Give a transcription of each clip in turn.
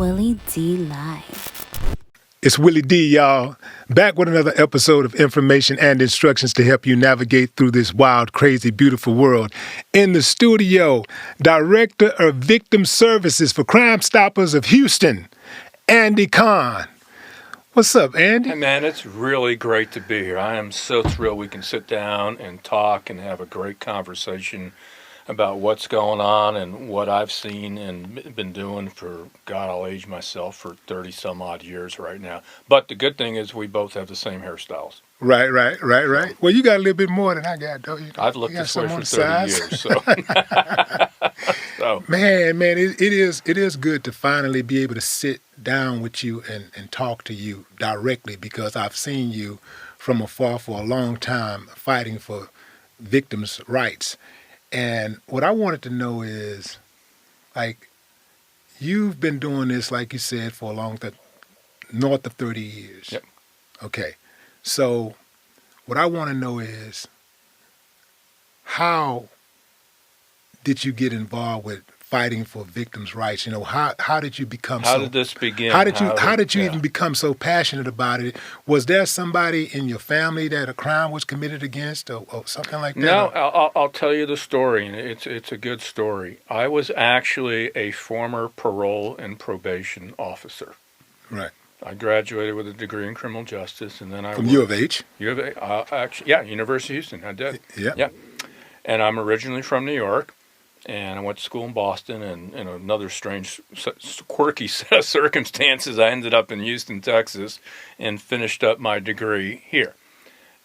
Willie D Live. It's Willie D, y'all. Back with another episode of information and instructions to help you navigate through this wild, crazy, beautiful world. In the studio, Director of Victim Services for Crime Stoppers of Houston, Andy Kahn. What's up, Andy? Hey, man, it's really great to be here. I am so thrilled we can sit down and talk and have a great conversation about what's going on and what I've seen and been doing for, God, I'll age myself for 30-some-odd years right now. But the good thing is we both have the same hairstyles. Right. Well, you got a little bit more than I got, though. I've looked this way for 30 years. So. Man, it is good to finally be able to sit down with you and talk to you directly, because I've seen you from afar for a long time fighting for victims' rights. And what I wanted to know is, like, you've been doing this, like you said, for a long time, north of 30 years. Yep. Okay. So what I want to know is, how did you get involved with fighting for victims' rights? You know, how did you become How did this begin? How did you even become so passionate about it? Was there somebody in your family that a crime was committed against, or something like that? No, I'll tell you the story, and it's a good story. I was actually a former parole and probation officer. Right. I graduated with a degree in criminal justice, and then I From U of H? U of A, actually, yeah, University of Houston. I did. Yeah. And I'm originally from New York, and I went to school in Boston, and in another strange, quirky set of circumstances, I ended up in Houston, Texas, and finished up my degree here.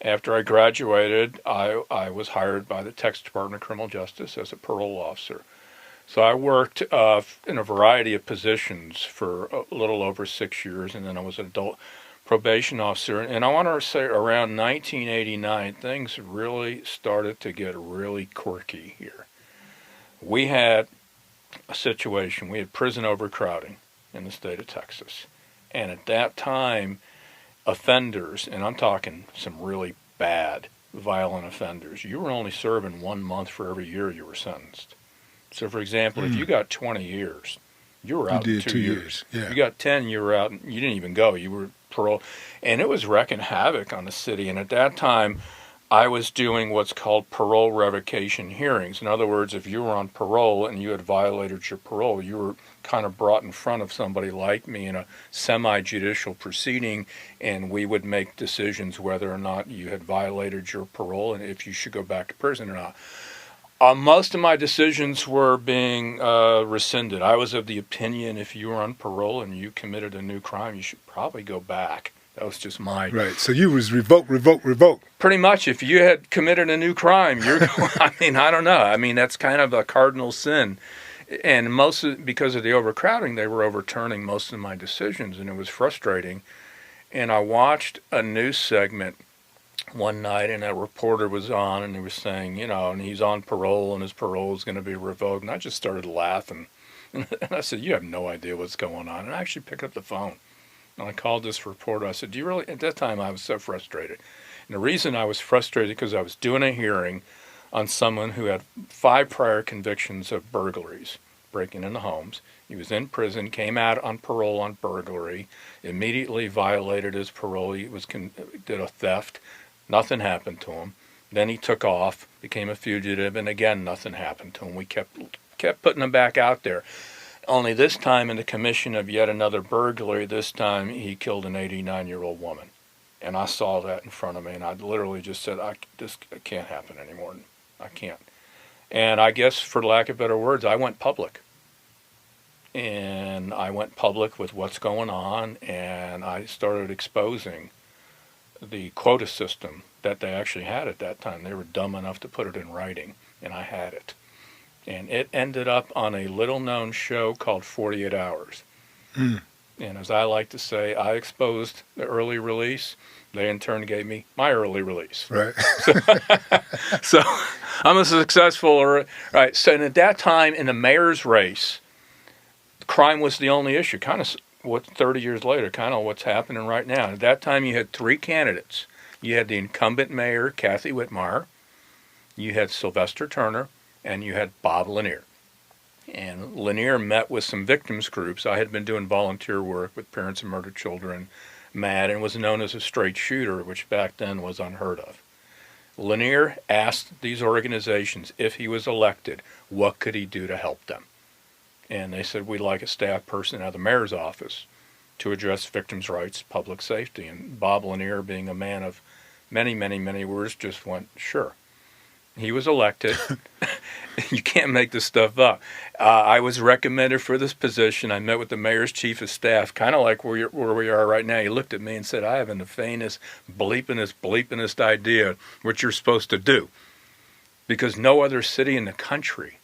After I graduated, I was hired by the Texas Department of Criminal Justice as a parole officer. So I worked in a variety of positions for a little over 6 years, and then I was an adult probation officer. And I want to say around 1989, things really started to get really quirky here. We had a situation, we had prison overcrowding in the state of Texas. And at that time, offenders, and I'm talking some really bad, violent offenders, you were only serving 1 month for every year you were sentenced. So, for example, if you got 20 years, you were out in 2 years. Yeah. You got 10, you were out, and you didn't even go. You were parole. And it was wreaking havoc on the city. And at that time, I was doing what's called parole revocation hearings. In other words, if you were on parole and you had violated your parole, you were kind of brought in front of somebody like me in a semi-judicial proceeding, and we would make decisions whether or not you had violated your parole and if you should go back to prison or not. Most of my decisions were being rescinded. I was of the opinion if you were on parole and you committed a new crime, you should probably go back. That was just my... Right, so you was revoke. Pretty much, if you had committed a new crime, you're going... I mean, I don't know. I mean, that's kind of a cardinal sin. And because of the overcrowding, they were overturning most of my decisions, and it was frustrating. And I watched a news segment one night, and a reporter was on, and he was saying, you know, and he's on parole, and his parole is going to be revoked. And I just started laughing. And I said, you have no idea what's going on. And I actually picked up the phone. And I called this reporter. I said, do you really? At that time, I was so frustrated. And the reason I was frustrated because I was doing a hearing on someone who had 5 prior convictions of burglaries, breaking into homes. He was in prison, came out on parole on burglary, immediately violated his parole. He did a theft. Nothing happened to him. Then he took off, became a fugitive, and again, nothing happened to him. We kept putting him back out there. Only this time, in the commission of yet another burglary, this time he killed an 89-year-old woman. And I saw that in front of me, and I literally just said, this can't happen anymore. I can't. And I guess, for lack of better words, I went public. And I went public with what's going on, and I started exposing the quota system that they actually had at that time. They were dumb enough to put it in writing, and I had it. And it ended up on a little-known show called 48 Hours. And as I like to say, I exposed the early release. They, in turn, gave me my early release. Right. So I'm a successful... Right. So at that time, in the mayor's race, crime was the only issue. Kind of 30 years later, kind of what's happening right now. At that time, you had 3 candidates. You had the incumbent mayor, Kathy Whitmire. You had Sylvester Turner. And you had Bob Lanier. And Lanier met with some victims groups. I had been doing volunteer work with parents of murdered children, MAD, and was known as a straight shooter, which back then was unheard of. Lanier asked these organizations if he was elected, what could he do to help them? And they said, we'd like a staff person out of the mayor's office to address victims' rights, public safety. And Bob Lanier, being a man of many, many, many words, just went, sure. He was elected. You can't make this stuff up. I was recommended for this position. I met with the mayor's chief of staff, kind of like where we are right now. He looked at me and said, I haven't the faintest bleepingest idea what you're supposed to do. Because no other city in the country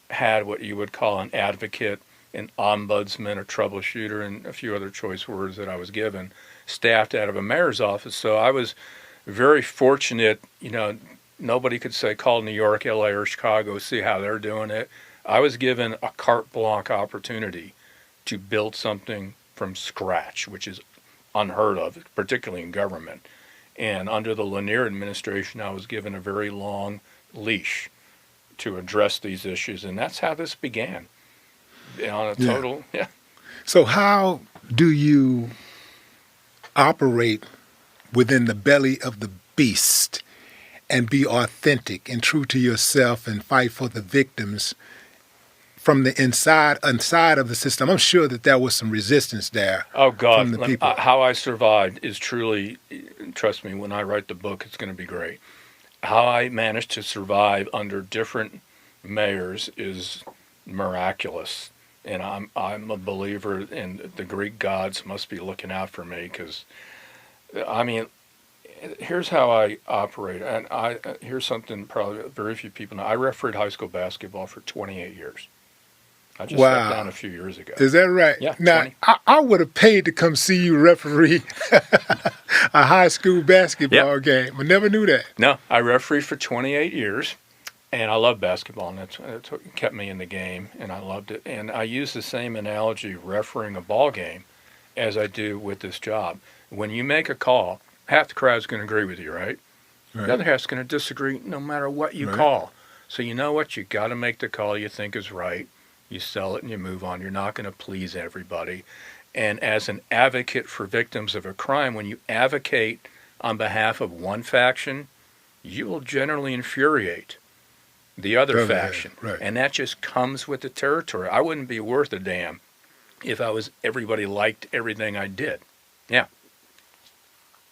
had what you would call an advocate, an ombudsman, a troubleshooter, and a few other choice words that I was given, staffed out of a mayor's office. So I was very fortunate, nobody could say call New York, LA, or Chicago, see how they're doing it. I was given a carte blanche opportunity to build something from scratch, which is unheard of, particularly in government. And under the Lanier administration, I was given a very long leash to address these issues, and that's how this began. On a total, yeah. So how do you operate within the belly of the beast and be authentic and true to yourself and fight for the victims from the inside of the system? I'm sure that there was some resistance there. Oh, God. From the people. How I survived is truly, trust me, when I write the book, it's going to be great. How I managed to survive under different mayors is miraculous. And I'm a believer in the Greek gods must be looking out for me because, here's how I operate. And here's something probably very few people know. I refereed high school basketball for 28 years. I just sat down a few years ago. Is that right? Yeah. Now, I would have paid to come see you referee a high school basketball game. I never knew that. No, I refereed for 28 years, and I love basketball, and that's what kept me in the game, and I loved it. And I use the same analogy refereeing a ball game as I do with this job. When you make a call, half the crowd's going to agree with you, right? The other half's going to disagree no matter what you call. So you know what? You got to make the call you think is right. You sell it and you move on. You're not going to please everybody. And as an advocate for victims of a crime, when you advocate on behalf of one faction, you will generally infuriate the other faction. Right. And that just comes with the territory. I wouldn't be worth a damn if everybody liked everything I did. Yeah.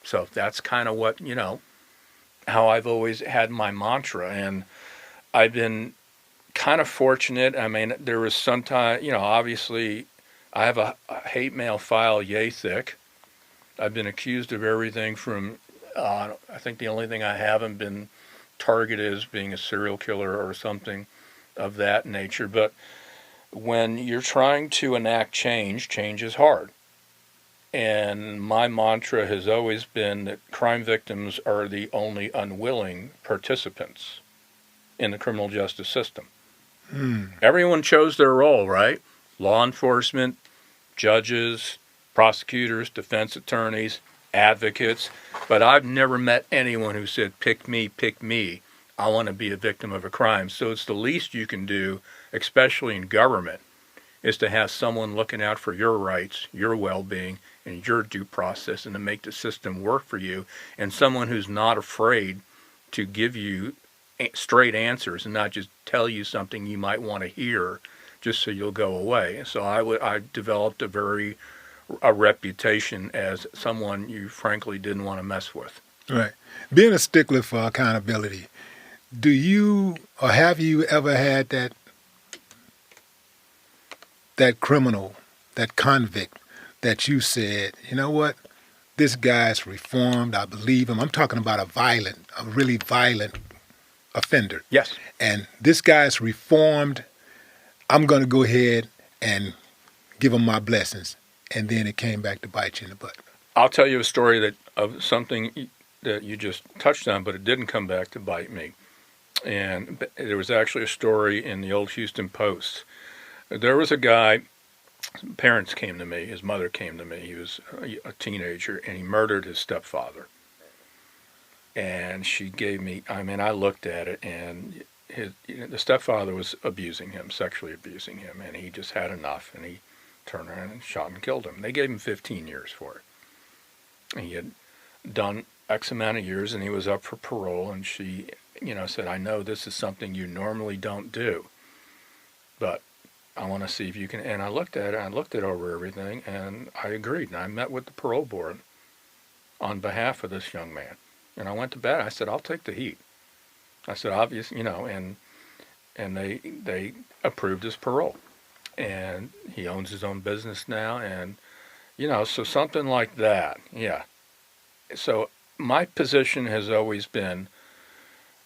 So that's kind of what, how I've always had my mantra. And I've been kind of fortunate. I mean, there was some time, obviously I have a hate mail file yay thick. I've been accused of everything from, I think the only thing I haven't been targeted as being a serial killer or something of that nature. But when you're trying to enact change is hard. And my mantra has always been that crime victims are the only unwilling participants in the criminal justice system. Everyone chose their role, right? Law enforcement, judges, prosecutors, defense attorneys, advocates. But I've never met anyone who said, pick me. I want to be a victim of a crime. So it's the least you can do, especially in government, is to have someone looking out for your rights, your well-being, and your due process, and to make the system work for you, and someone who's not afraid to give you straight answers and not just tell you something you might want to hear just so you'll go away. So I developed a reputation as someone you frankly didn't want to mess with. Right. Being a stickler for accountability, do you or have you ever had that criminal, that convict that you said, you know what, this guy's reformed, I believe him. I'm talking about a really violent offender. Yes. And this guy's reformed. I'm going to go ahead and give him my blessings. And then it came back to bite you in the butt. I'll tell you a story of something that you just touched on, but it didn't come back to bite me. And there was actually a story in the old Houston Post. There was a guy, parents came to me, his mother came to me, he was a teenager, and he murdered his stepfather. And she gave me, I looked at it, and the stepfather was abusing him, sexually abusing him, and he just had enough, and he turned around and shot and killed him. They gave him 15 years for it. And he had done X amount of years, and he was up for parole, and she, said, I know this is something you normally don't do, but I want to see if you can. And I looked at it, I looked it over everything, and I agreed. And I met with the parole board on behalf of this young man. And I went to bed. I said, I'll take the heat. I said, obviously, and they approved his parole. And he owns his own business now. And, so something like that, yeah. So my position has always been,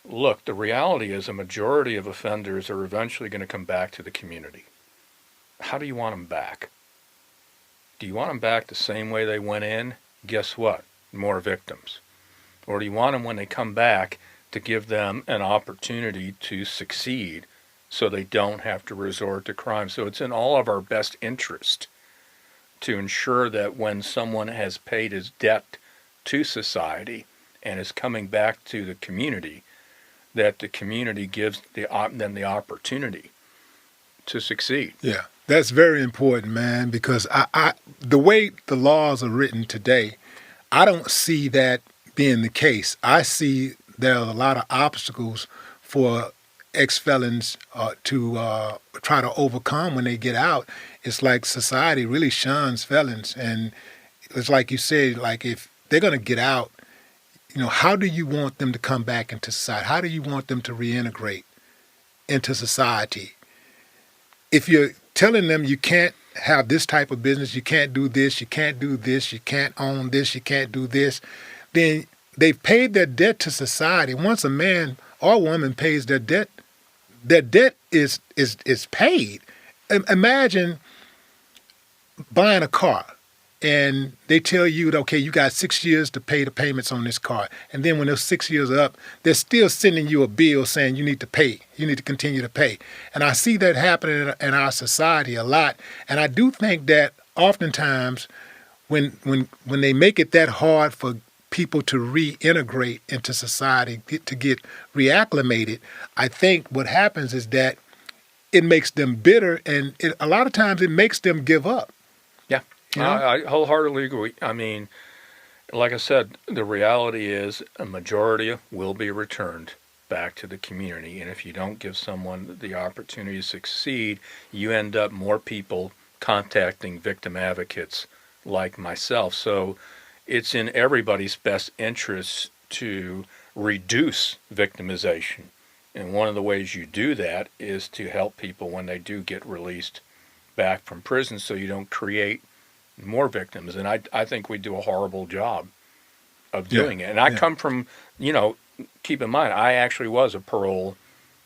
look, the reality is a majority of offenders are eventually going to come back to the community. How do you want them back? Do you want them back the same way they went in? Guess what? More victims. Or do you want them when they come back to give them an opportunity to succeed so they don't have to resort to crime? So it's in all of our best interest to ensure that when someone has paid his debt to society and is coming back to the community, that the community gives them the opportunity to succeed. Yeah, that's very important, man, because the way the laws are written today, I don't see that being the case. I see there are a lot of obstacles for ex-felons to try to overcome when they get out. It's like society really shuns felons, and it's like you said, like if they're going to get out, how do you want them to come back into society? How do you want them to reintegrate into society? If you're telling them you can't have this type of business, you can't do this, you can't do this, you can't own this, you can't do this, then they've paid their debt to society. Once a man or woman pays their debt is paid. Imagine buying a car and they tell you, okay, you got 6 years to pay the payments on this car. And then when those 6 years are up, they're still sending you a bill saying you need to pay. You need to continue to pay. And I see that happening in our society a lot. And I do think that oftentimes when they make it that hard for people to reintegrate into society, to get reacclimated, I think what happens is that it makes them bitter, and a lot of times it makes them give up. Yeah, I wholeheartedly agree. I mean, like I said, the reality is a majority will be returned back to the community, and if you don't give someone the opportunity to succeed, you end up more people contacting victim advocates like myself. So it's in everybody's best interest to reduce victimization. And one of the ways you do that is to help people when they do get released back from prison so you don't create more victims. And I think we do a horrible job of doing it. And I come from, keep in mind, I actually was a parole,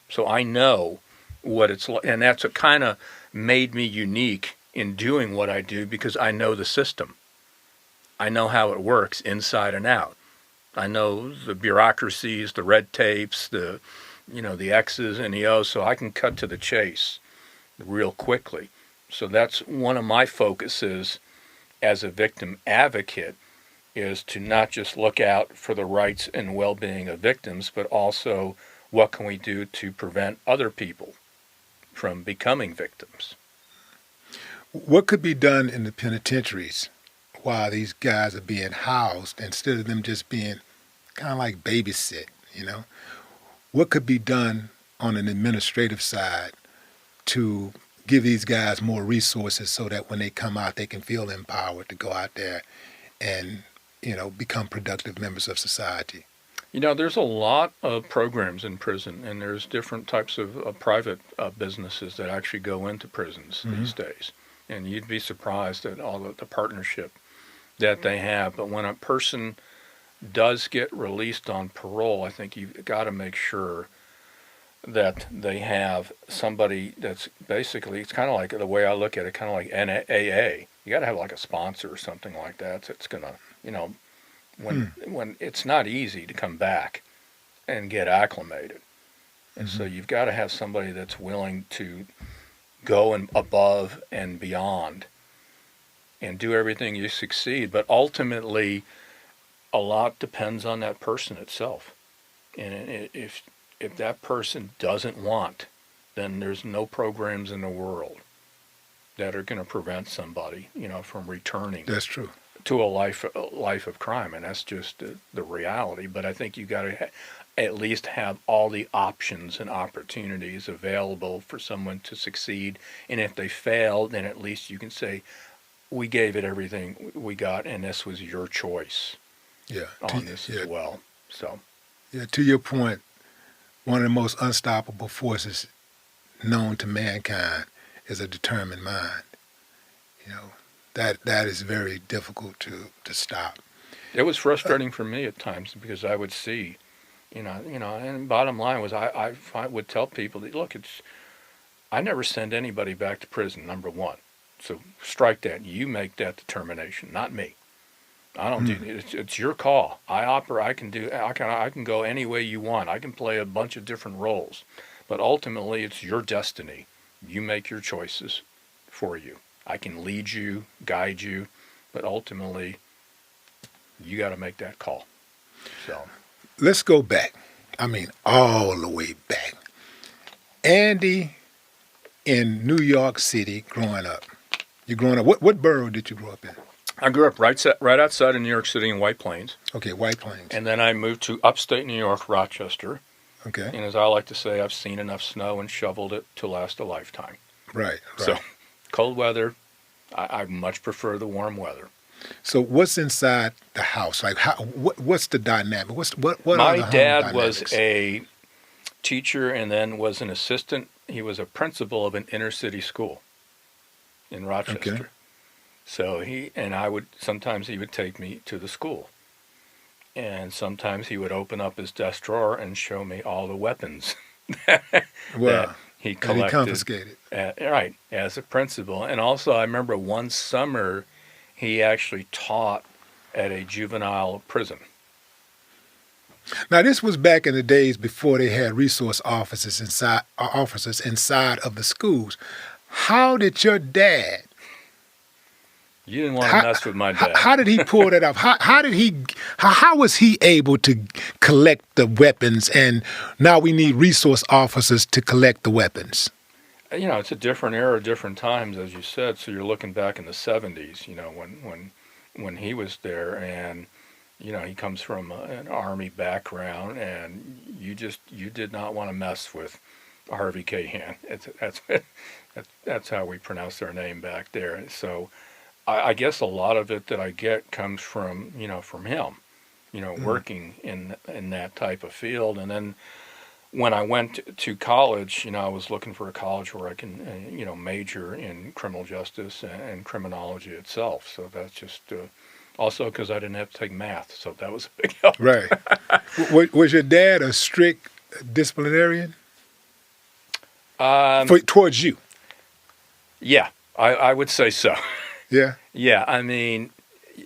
so I know what it's like. And that's what kind of made me unique in doing what I do, because I know the system. I know how it works inside and out. I know the bureaucracies, the red tapes, the X's and the O's, so I can cut to the chase real quickly. So that's one of my focuses as a victim advocate, is to not just look out for the rights and well-being of victims, but also what can we do to prevent other people from becoming victims. What could be done in the penitentiaries while these guys are being housed, instead of them just being kind of like babysit, What could be done on an administrative side to give these guys more resources so that when they come out, they can feel empowered to go out there and, become productive members of society? There's a lot of programs in prison, and there's different types of private businesses that actually go into prisons these days. And you'd be surprised at all the partnership that they have. But when a person does get released on parole, I think you've got to make sure that they have somebody that's basically, it's kind of like, the way I look at it, kind of like NAA. You got to have like a sponsor or something like that. That's going to, when it's not easy to come back and get acclimated. And so you've got to have somebody that's willing to go above and beyond and do everything you succeed. But ultimately, a lot depends on that person itself. And if if that person doesn't want, then there's no programs in the world that are going to prevent somebody, from returning That's true. to a life of crime, and that's just the reality. But I think you got to at least have all the options and opportunities available for someone to succeed. And if they fail, then at least you can say, we gave it everything we got, and this was your choice Yeah. on this as well. So, Yeah. To your point, one of the most unstoppable forces known to mankind is a determined mind. You know, that is very difficult to stop. it was frustrating for me at times because I would see, and bottom line was I would tell people that, look, I never send anybody back to prison, number one. So strike that. You make that determination, not me. I don't do it. It's your call. I can go any way you want. I can play a bunch of different roles, but ultimately it's your destiny. You make your choices for you. I can lead you, guide you, but ultimately you got to make that call. So Let's go back. I mean, all the way back. Andy in New York City growing up. You growing up, what borough did you grow up in? I grew up right outside of New York City in White Plains. Okay, White Plains. And then I moved to upstate New York, Rochester. Okay. And as I like to say, I've seen enough snow and shoveled it to last a lifetime. Right. So cold weather, I much prefer the warm weather. So what's inside the house? Like, what's the dynamic? What are the My home dad was dynamics? a teacher and then was an assistant. He was a principal of an inner city school in Rochester. Okay. So sometimes he would take me to the school. And sometimes he would open up his desk drawer and show me all the weapons that he collected. And he confiscated. Right, as a principal. And also I remember one summer he actually taught at a juvenile prison. Now, this was back in the days before they had resource officers inside of the schools. How did your dad? You didn't want to mess with my dad. How did he pull that off? How was he able to collect the weapons? And now we need resource officers to collect the weapons. It's a different era, different times, as you said. So you're looking back in the 70s, when he was there, and he comes from an Army background, and you did not want to mess with Harvey Kahn. That's how we pronounced their name back there. So I guess a lot of it that I get comes from from him, working in that type of field. And then when I went to college, I was looking for a college where I can major in criminal justice and criminology itself. So that's just also because I didn't have to take math, so that was a big help. Right. Was your dad a strict disciplinarian towards you? Yeah, I would say so. Yeah. Yeah, I mean,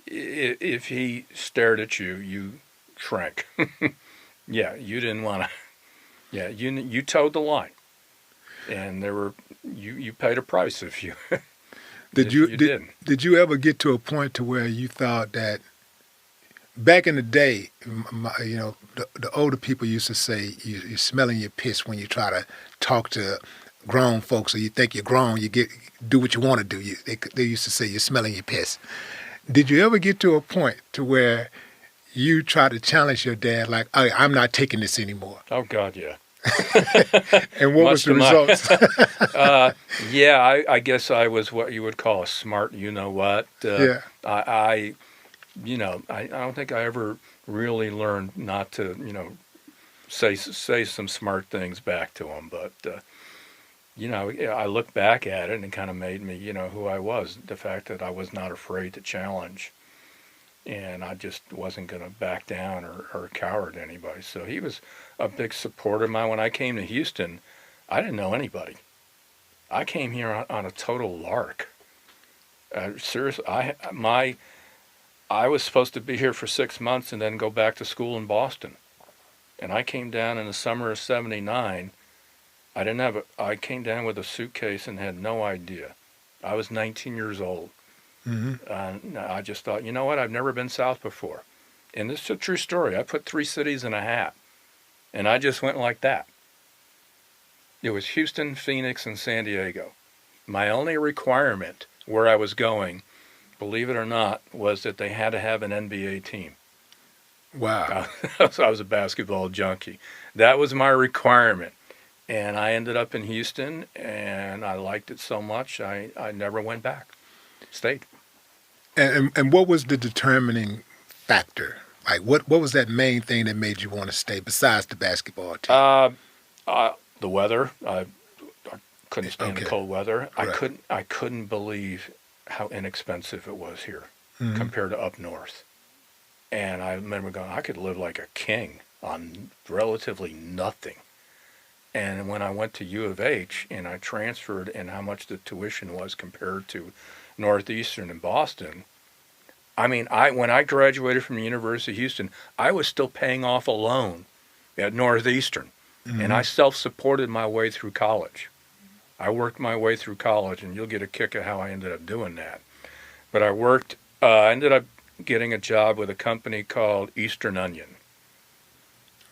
if he stared at you, you shrank. Yeah, you didn't want to. Yeah, you towed the line, and you paid a price if you. Did you ever get to a point to where you thought that back in the day, the older people used to say you're smelling your piss when you try to talk to grown folks, or you think you're grown, you do what you want to do. They used to say you're smelling your piss. Did you ever get to a point to where you try to challenge your dad, like, I'm not taking this anymore? Oh God, yeah. And what was the results? Yeah, I guess I was what you would call a smart you-know-what. Yeah. I don't think I ever really learned not to, say some smart things back to him. But, I look back at it and it kind of made me, who I was. The fact that I was not afraid to challenge. And I just wasn't going to back down or cower to anybody. So he was a big supporter of mine. When I came to Houston, I didn't know anybody. I came here on a total lark. Seriously, I was supposed to be here for 6 months and then go back to school in Boston. And I came down in the summer of '79. I came down with a suitcase and had no idea. I was 19 years old. Mm-hmm. I just thought, you know what? I've never been south before. And this is a true story. I put 3 cities in a hat. And I just went like that. It was Houston, Phoenix, and San Diego. My only requirement where I was going, believe it or not, was that they had to have an NBA team. Wow. So I was a basketball junkie. That was my requirement. And I ended up in Houston, and I liked it so much, I never went back. Stayed. And what was the determining factor? Like, what was that main thing that made you want to stay besides the basketball team? The weather. I couldn't stand the Okay. cold weather. Right. I couldn't believe how inexpensive it was here compared to up north. And I remember going, I could live like a king on relatively nothing. And when I went to U of H and I transferred and how much the tuition was compared to Northeastern and Boston, I mean, when I graduated from the University of Houston, I was still paying off a loan at Northeastern. And I self-supported my way through college. I worked my way through college, and you'll get a kick at how I ended up doing that. But I ended up getting a job with a company called Eastern Onion.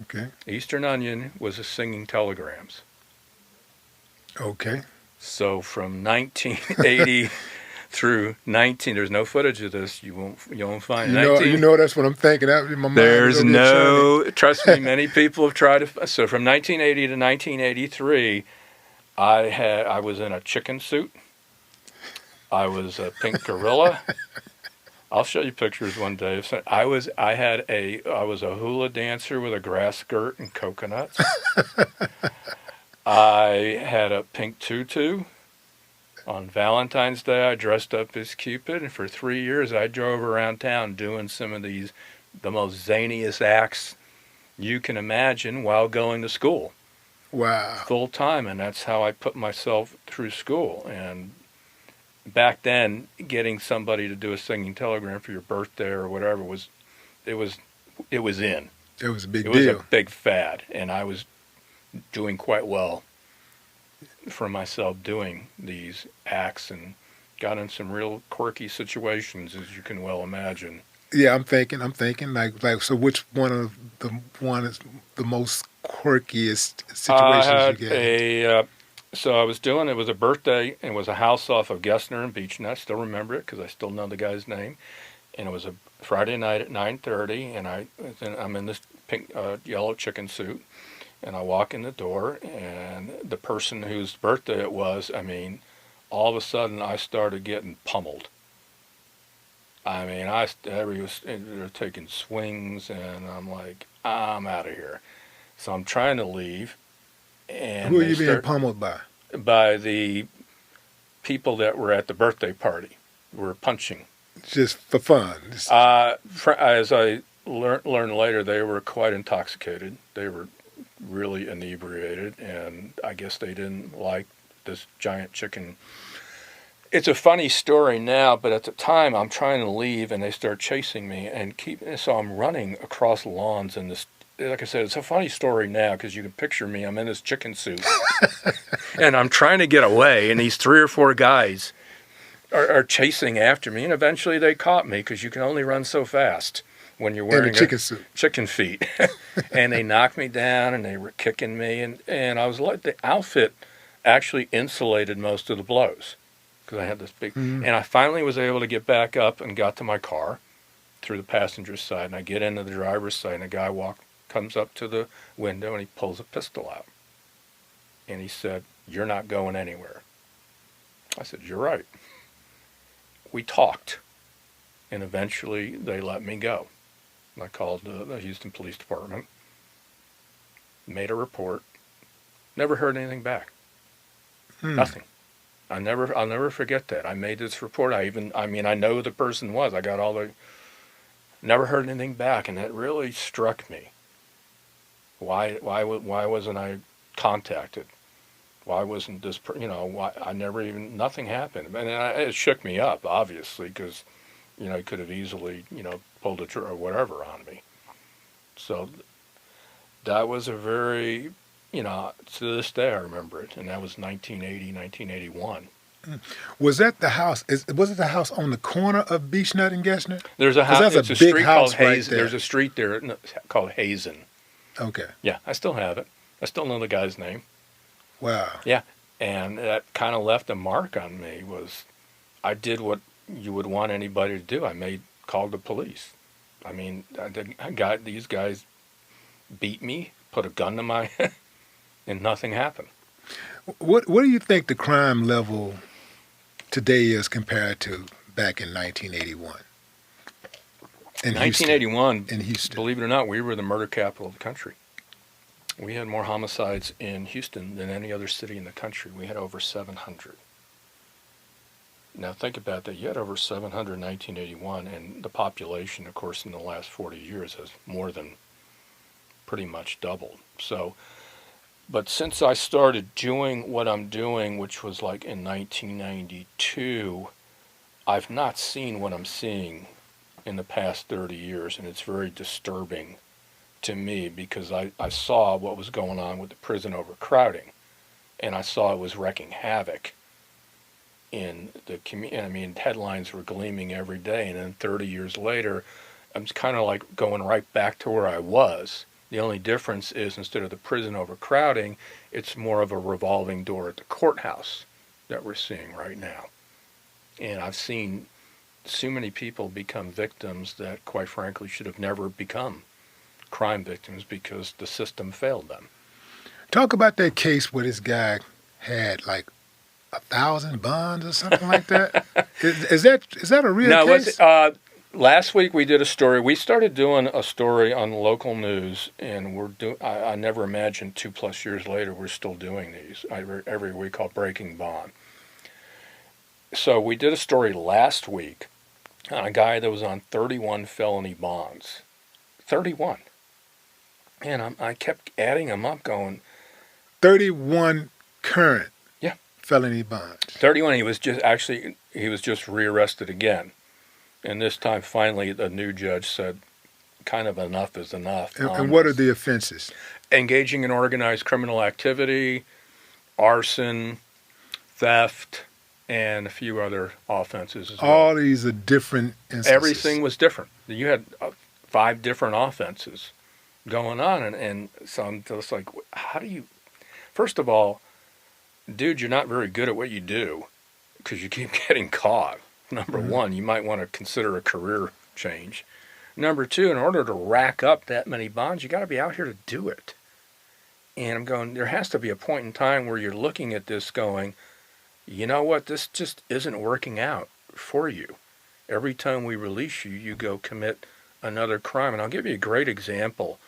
Okay. Eastern Onion was a singing telegrams. Okay. So from 1980 through there's no footage of this. You won't find it. You know, that's what I'm thinking. In my mind, There's no, trust me, many people have tried to. So from 1980 to 1983, I was in a chicken suit. I was a pink gorilla. I'll show you pictures one day. I was a hula dancer with a grass skirt and coconuts. I had a pink tutu. On Valentine's Day, I dressed up as Cupid, and for 3 years, I drove around town doing some of the most zaniest acts you can imagine while going to school. Wow. Full time, and that's how I put myself through school. And back then, getting somebody to do a singing telegram for your birthday or whatever was in. It was a big It deal. was a big fad, and I was doing quite well for myself doing these acts and got in some real quirky situations, as you can well imagine. Yeah, I'm thinking like so which one is the most quirkiest situations you get? So I was doing, it was a birthday, and it was a house off of Gessner and Beechnut. I still remember it because I still know the guy's name. And it was a Friday night at 9:30, and I'm in this pink, yellow chicken suit. And I walk in the door, and the person whose birthday it was, I mean, all of a sudden I started getting pummeled. I mean, they were taking swings, and I'm like, I'm out of here. So I'm trying to leave. And Who are you being pummeled by? By the people that were at the birthday party. Were punching. Just for fun? As I learned later, they were quite intoxicated. They were really inebriated, and I guess they didn't like this giant chicken. It's a funny story now, but at the time I'm trying to leave, and they start chasing me so I'm running across lawns in this. Like I said, it's a funny story now because you can picture me. I'm in this chicken suit, and I'm trying to get away, and these 3 or 4 guys are chasing after me, and eventually they caught me because you can only run so fast when you're wearing a chicken suit, chicken feet. And they knocked me down, and they were kicking me, and I was like, the outfit actually insulated most of the blows because I had this big, and I finally was able to get back up and got to my car through the passenger side, and I get into the driver's side, and a guy comes up to the window, and he pulls a pistol out, and he said, "You're not going anywhere." I said, "You're right." We talked, and eventually they let me go. I called the Houston Police Department, made a report, never heard anything back. Nothing. I'll never forget that. I made this report. I know who the person was. I got never heard anything back, and that really struck me. Why wasn't I contacted? Why wasn't this, why nothing happened. And it shook me up, obviously, because, he could have easily, pulled a trigger or whatever on me. So that was a very, to this day I remember it, and that was 1980, 1981. Was that the house? Was it the house on the corner of Beechnut and Gessner? There's a house. That's a big house right there. There's a street there called Hazen. Okay. Yeah, I still have it. I still know the guy's name. Wow. Yeah, and that kind of left a mark on me. Was I did what you would want anybody to do. Called the police. I mean, these guys beat me, put a gun to my head, and nothing happened. What do you think the crime level today is compared to back in 1981 in Houston? 1981, In Houston. believe it or not, we were the murder capital of the country. We had more homicides in Houston than any other city in the country. We had over 700. Now think about that. You had over 700 in 1981, and the population, of course, in the last 40 years has more than pretty much doubled. So, but since I started doing what I'm doing, which was like in 1992, I've not seen what I'm seeing in the past 30 years, and it's very disturbing to me because I saw what was going on with the prison overcrowding, and I saw it was wreaking havoc in the community. I mean, headlines were gleaming every day, and then 30 years later, I'm kind of like going right back to where I was. The only difference is instead of the prison overcrowding, it's more of a revolving door at the courthouse that we're seeing right now. And I've seen so many people become victims that, quite frankly, should have never become crime victims because the system failed them. Talk about that case where this guy had like 1,000 bonds or something like that. Is that a real case? Last week we did a story. We started doing a story on local news, and I never imagined 2+ years later we're still doing these every week called Breaking Bond. So we did a story last week on a guy that was on 31 felony bonds. 31. And I kept adding them up going. 31 current Yeah. felony bonds. 31. He was just rearrested again. And this time, finally, the new judge said, kind of enough is enough. And what are the offenses? Engaging in organized criminal activity, arson, theft, and a few other offenses as well. All these are different instances. Everything was different. You had 5 different offenses going on. And so I'm just like, how do you... First of all, dude, you're not very good at what you do because you keep getting caught. Number one, you might want to consider a career change. Number two, in order to rack up that many bonds, you got to be out here to do it. And I'm going, there has to be a point in time where you're looking at this going, you know what, this just isn't working out for you. Every time we release you, you go commit another crime. And I'll give you a great example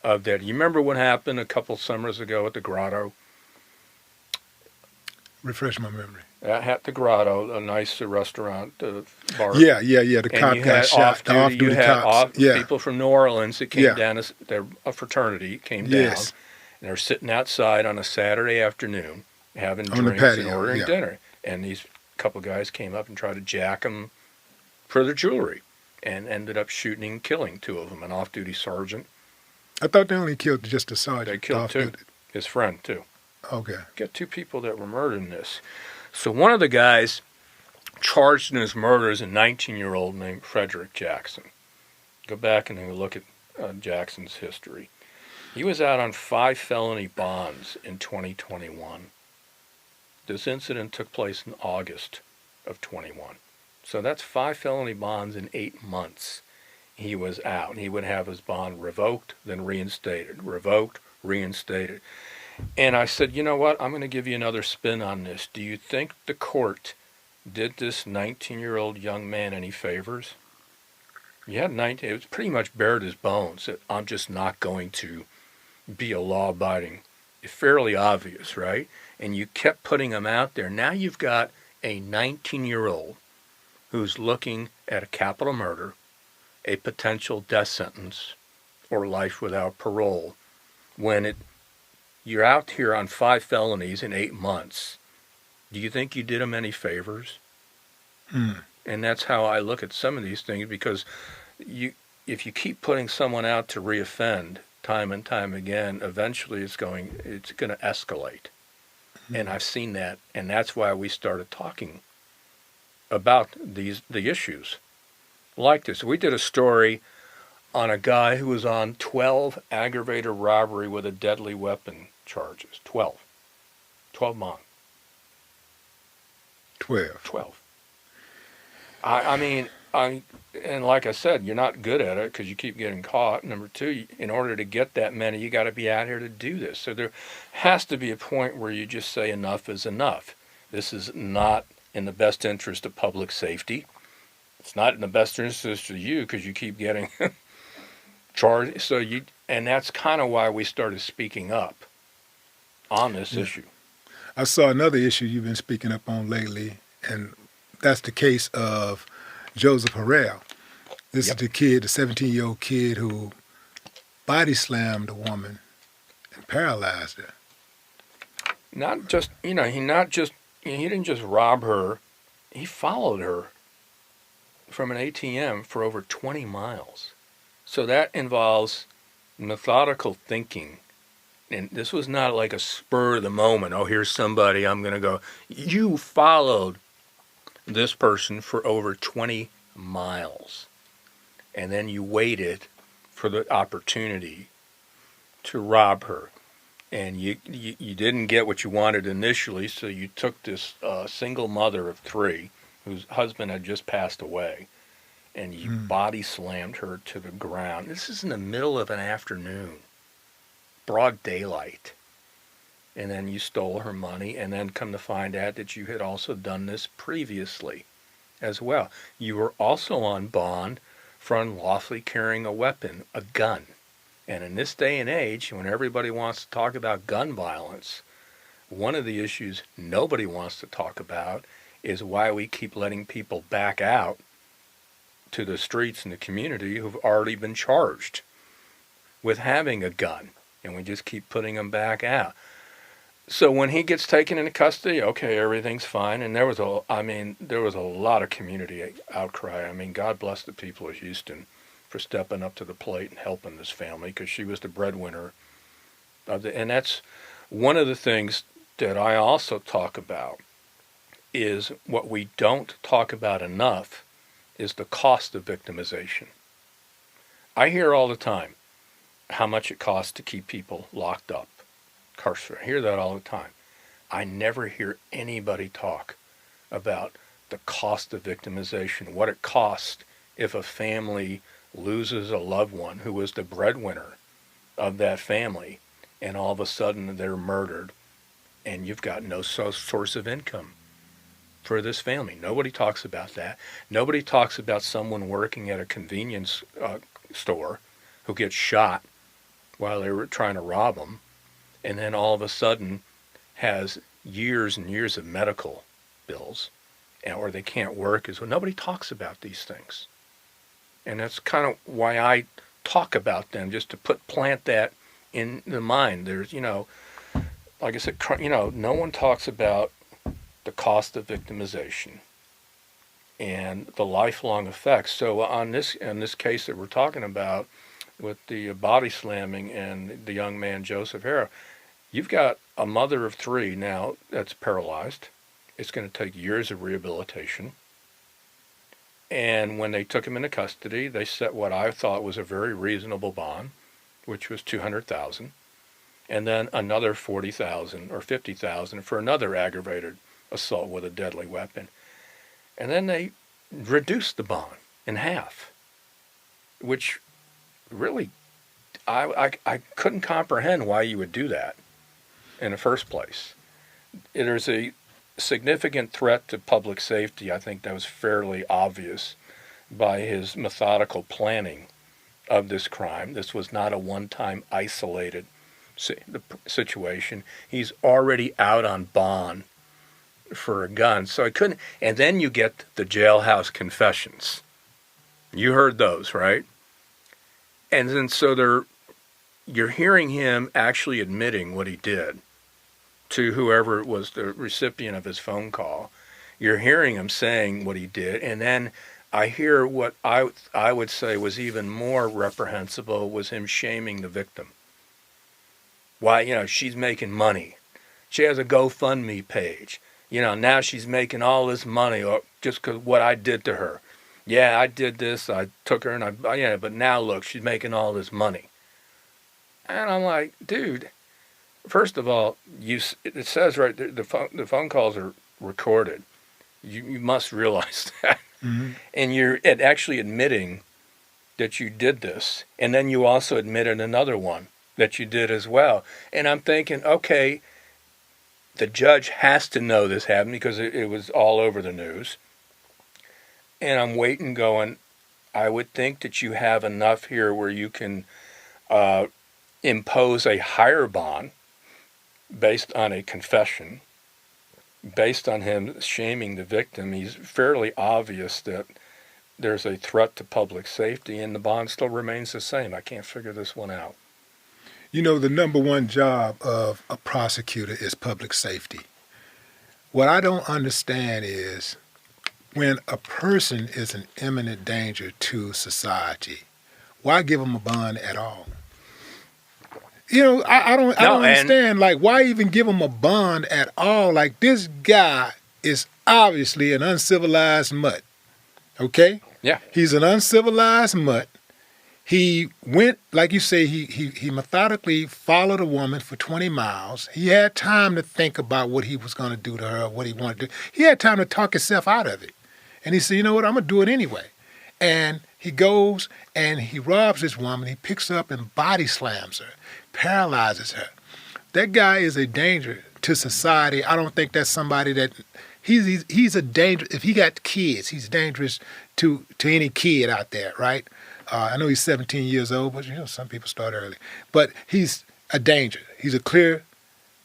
of that. You remember what happened a couple summers ago at the Grotto? Refresh my memory. At the Grotto, a nice restaurant, bar. Yeah. The cop got shot. The off-duty cops. People from New Orleans that came down. They're a fraternity came down. Yes. And they're sitting outside on a Saturday afternoon having On the drinks patio, and ordering dinner. And these couple guys came up and tried to jack them for their jewelry and ended up shooting and killing 2 of them, an off-duty sergeant. I thought they only killed just the sergeant. They killed 2. His friend, too. Okay. Got 2 people that were murdered in this. So one of the guys charged in his murder is a 19-year-old named Frederick Jackson. Go back and look at Jackson's history. He was out on 5 felony bonds in 2021. This incident took place in August of 21. So that's 5 felony bonds in 8 months. He was out, and he would have his bond revoked, then reinstated, revoked, reinstated. And I said, you know what, I'm going to give you another spin on this. Do you think the court did this 19-year-old young man any favors? It was pretty much bared his bones that I'm just not going to be a law-abiding. It's fairly obvious, right? And you kept putting him out there. Now you've got a 19-year-old who's looking at a capital murder, a potential death sentence, or life without parole, when you're out here on 5 felonies in 8 months. Do you think you did him any favors? And that's how I look at some of these things, because if you keep putting someone out to reoffend time and time again, eventually it's going to escalate. And I've seen that, and that's why we started talking about the issues like this. We did a story on a guy who was on 12 aggravated robbery with a deadly weapon charges. 12. 12 months. 12. 12. I mean, and like I said, you're not good at it because you keep getting caught. Number two, in order to get that many, you got to be out here to do this. So there has to be a point where you just say enough is enough. This is not in the best interest of public safety. It's not in the best interest of you because you keep getting charged. And that's kind of why we started speaking up on this issue. I saw another issue you've been speaking up on lately, and that's the case of Joseph Harrell. This is the kid, the 17-year-old kid who body slammed a woman and paralyzed her. Not just, he didn't just rob her. He followed her from an ATM for over 20 miles. So that involves methodical thinking. And this was not like a spur of the moment. Oh, here's somebody, I'm going to go. You followed this person for over 20 miles. And then you waited for the opportunity to rob her. And you didn't get what you wanted initially, so you took this single mother of 3 whose husband had just passed away, and you body slammed her to the ground. This is in the middle of an afternoon, broad daylight. And then you stole her money, and then come to find out that you had also done this previously as well. You were also on bond for unlawfully carrying a weapon, a gun. And in this day and age, when everybody wants to talk about gun violence, one of the issues nobody wants to talk about is why we keep letting people back out to the streets in the community who've already been charged with having a gun. And we just keep putting them back out. So when he gets taken into custody, okay, everything's fine. And there was a lot of community outcry. I mean, God bless the people of Houston for stepping up to the plate and helping this family, because she was the breadwinner and that's one of the things that I also talk about. Is what we don't talk about enough is the cost of victimization. I hear all the time how much it costs to keep people locked up, incarcerated. I hear that all the time. I never hear anybody talk about the cost of victimization, what it costs if a family loses a loved one who was the breadwinner of that family, and all of a sudden they're murdered, and you've got no source of income for this family. Nobody talks about that. Nobody talks about someone working at a convenience store who gets shot while they were trying to rob them, and then all of a sudden has years and years of medical bills, or they can't work. Nobody talks about these things. And that's kind of why I talk about them, just to plant that in the mind. There's, like I said, no one talks about the cost of victimization and the lifelong effects. So in this case that we're talking about with the body slamming and the young man, Joseph Harrell, you've got a mother of 3 now that's paralyzed. It's going to take years of rehabilitation. And when they took him into custody, they set what I thought was a very reasonable bond, which was $200,000, and then another $40,000 or $50,000 for another aggravated assault with a deadly weapon. And then they reduced the bond in half, which really I couldn't comprehend why you would do that in the first place. There's a significant threat to public safety. I think that was fairly obvious by his methodical planning of this crime. This was not a one-time isolated situation. He's already out on bond for a gun, so I couldn't. And then you get the jailhouse confessions. You heard those, right? And then you're hearing him actually admitting what he did to whoever was the recipient of his phone call. You're hearing him saying what he did, and then I hear what I would say was even more reprehensible was him shaming the victim. Why, she's making money. She has a GoFundMe page. Now she's making all this money just because what I did to her. Yeah, I did this. I took her, and yeah, but now look, she's making all this money. And I'm like, dude, first of all, it says right there, the phone calls are recorded. You must realize that. Mm-hmm. And you're actually admitting that you did this. And then you also admitted another one that you did as well. And I'm thinking, okay, the judge has to know this happened because it was all over the news. And I'm waiting going, I would think that you have enough here where you can impose a higher bond based on a confession, based on him shaming the victim. He's fairly obvious that there's a threat to public safety, and the bond still remains the same. I can't figure this one out. You know, the number one job of a prosecutor is public safety. What I don't understand is when a person is an imminent danger to society, why give them a bond at all? You know, I don't understand. Like, why even give him a bond at all? Like, this guy is obviously an uncivilized mutt. Okay? Yeah. He's an uncivilized mutt. He went, like you say, he methodically followed a woman for 20 miles. He had time to think about what he was going to do to her, what he wanted to do. He had time to talk himself out of it. And he said, you know what, I'm going to do it anyway. And he goes and he robs this woman. He picks her up and body slams her, paralyzes her. That guy is a danger to society. I don't think that's somebody that he's a danger. If he got kids, he's dangerous to any kid out there, right? I know he's 17 years old, but you know some people start early. But he's a danger. He's a clear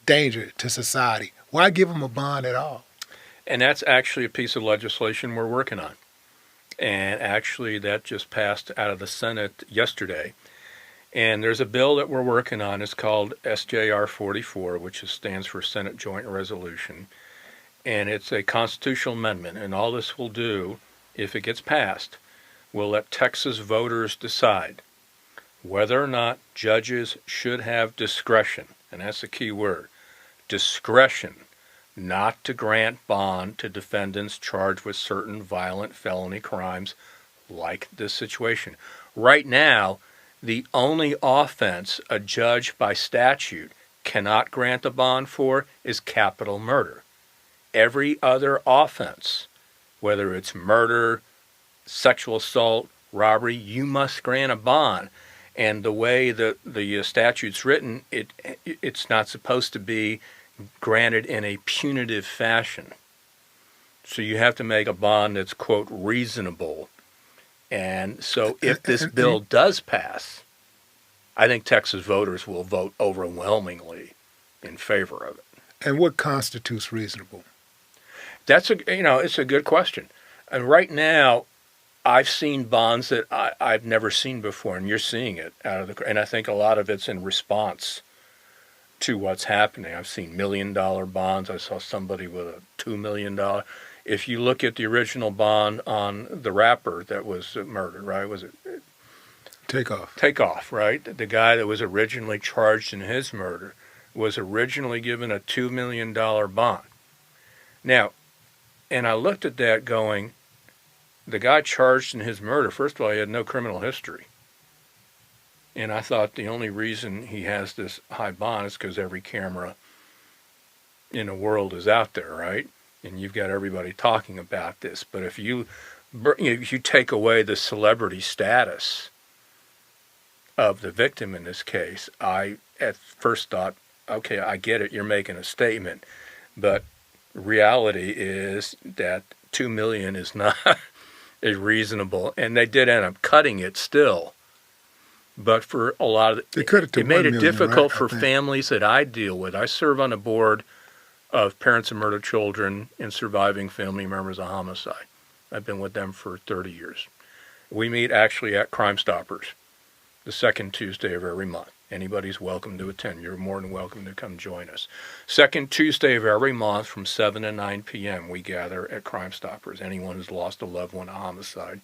danger to society. Why give him a bond at all? And that's actually a piece of legislation we're working on. And actually that just passed out of the Senate yesterday. And there's a bill that we're working on. It's called SJR 44, which stands for Senate Joint Resolution. And it's a constitutional amendment. And all this will do, if it gets passed, will let Texas voters decide whether or not judges should have discretion. And that's the key word. Discretion not to grant bond to defendants charged with certain violent felony crimes like this situation. Right now, the only offense a judge by statute cannot grant a bond for is capital murder. Every other offense, whether it's murder, sexual assault, robbery, you must grant a bond. And the way the statute's written, it's not supposed to be granted in a punitive fashion. So you have to make a bond that's, quote, reasonable. And so if this bill does pass, I think Texas voters will vote overwhelmingly in favor of it. And what constitutes reasonable? It's a good question. And right now, I've seen bonds that I've never seen before, and you're seeing it and I think a lot of it's in response to what's happening. I've seen $1 million bonds. I saw somebody with a $2 million. If you look at the original bond on the rapper that was murdered, right? Was it Takeoff, right? The guy that was originally charged in his murder was originally given a $2 million bond. Now, and I looked at that going, the guy charged in his murder, first of all, he had no criminal history. And I thought the only reason he has this high bond is because every camera in the world is out there, right? And you've got everybody talking about this. But if you take away the celebrity status of the victim in this case, I at first thought, okay, I get it, you're making a statement. But reality is that $2 million is not is reasonable. And they did end up cutting it still. But for a lot of it made it difficult for families that I deal with. I serve on a board of parents of murdered children and surviving family members of homicide. I've been with them for 30 years. We meet actually at Crime Stoppers the second Tuesday of every month. Anybody's welcome to attend. You're more than welcome to come join us. Second Tuesday of every month from 7 to 9 p.m. we gather at Crime Stoppers. Anyone who's lost a loved one to homicide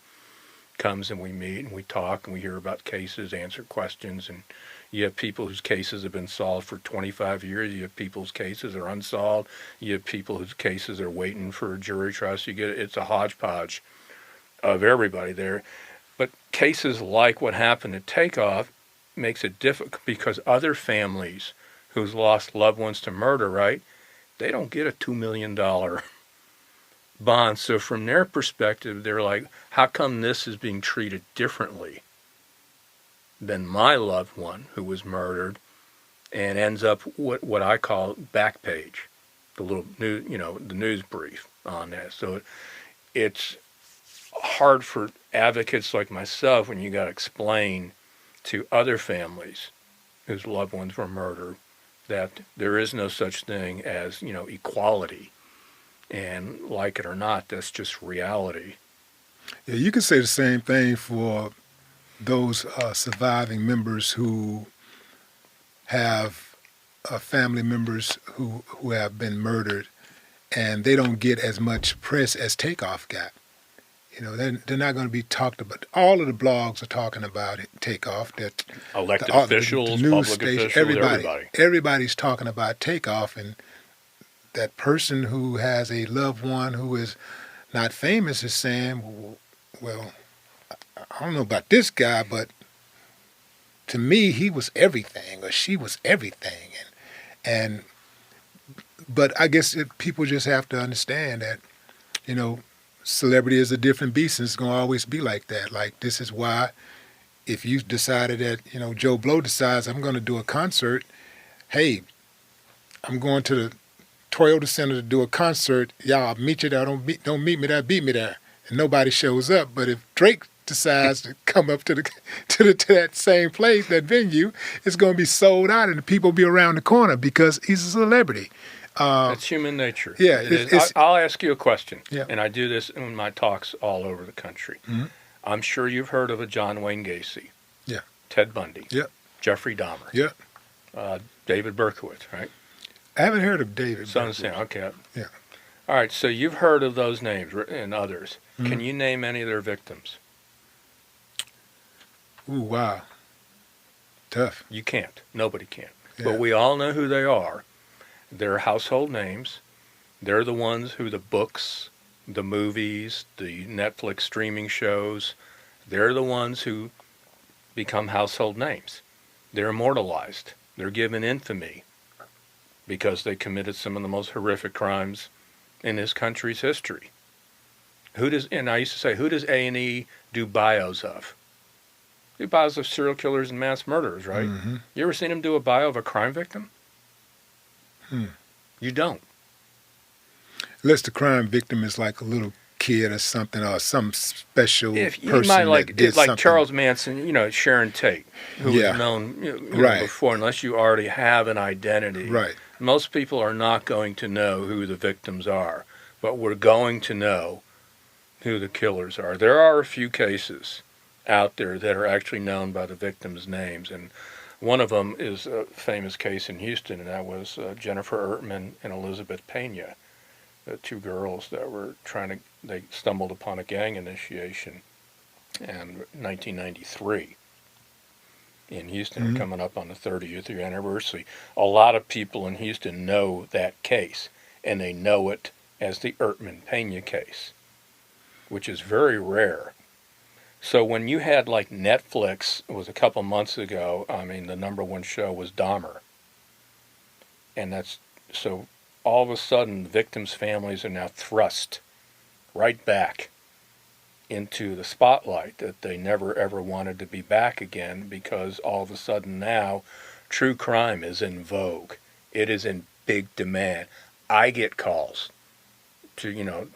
comes and we meet and we talk and we hear about cases, answer questions, and you have people whose cases have been solved for 25 years. You have people whose cases are unsolved. You have people whose cases are waiting for a jury trial. So it's a hodgepodge of everybody there. But cases like what happened at Takeoff makes it difficult because other families who's lost loved ones to murder, right? They don't get a $2 million bond. So from their perspective, they're like, how come this is being treated differently than my loved one who was murdered, and ends up what I call back page, the little news, the news brief on that. So it's hard for advocates like myself when you got to explain to other families whose loved ones were murdered that there is no such thing as, equality. And like it or not, that's just reality. Yeah, you can say the same thing for those surviving members who have family members who have been murdered, and they don't get as much press as Takeoff got. They're not going to be talked about. All of the blogs are talking about it. Takeoff. That elected officials, the news public station, officials, everybody's talking about Takeoff, and that person who has a loved one who is not famous is saying, well, I don't know about this guy, but to me, he was everything, or she was everything. But I guess people just have to understand that, celebrity is a different beast, and it's going to always be like that. Like, this is why if you decided that, Joe Blow decides I'm going to do a concert, hey, I'm going to the Toyota Center to do a concert. Y'all, I'll meet you there. Don't meet me there. Beat me there. And nobody shows up. But if Drake decides to come up to that same place, that venue, it's going to be sold out, and the people will be around the corner because he's a celebrity. That's human nature. Yeah, I'll ask you a question, yeah. And I do this in my talks all over the country. Mm-hmm. I'm sure you've heard of a John Wayne Gacy. Yeah. Ted Bundy. Yeah. Jeffrey Dahmer. Yeah. David Berkowitz, right? I haven't heard of David. Okay. Yeah. All right, so you've heard of those names and others. Mm-hmm. Can you name any of their victims? Ooh, wow. Tough. You can't. Nobody can. Yeah. But we all know who they are. They're household names. They're the ones who the books, the movies, the Netflix streaming shows, they're the ones who become household names. They're immortalized. They're given infamy because they committed some of the most horrific crimes in this country's history. And I used to say, who does A&E do bios of? Do bios of serial killers and mass murderers, right? Mm-hmm. You ever seen them do a bio of a crime victim? You don't. Unless the crime victim is like a little kid or something, or some special If you person might that did like something. Charles Manson, Sharon Tate, who was known Right. before, unless you already have an identity. Right. Most people are not going to know who the victims are, but we're going to know who the killers are. There are a few cases out there that are actually known by the victims' names, and one of them is a famous case in Houston, and that was Jennifer Ertman and Elizabeth Pena, the two girls that were they stumbled upon a gang initiation in 1993 in Houston. Mm-hmm. Coming up on the 30th year anniversary. A lot of people in Houston know that case, and they know it as the Ertman Pena case, which is very rare. So when you had like Netflix, it was a couple months ago, the number one show was Dahmer. And so all of a sudden, victims' families are now thrust right back into the spotlight that they never ever wanted to be back again, because all of a sudden now true crime is in vogue. It is in big demand. I get calls to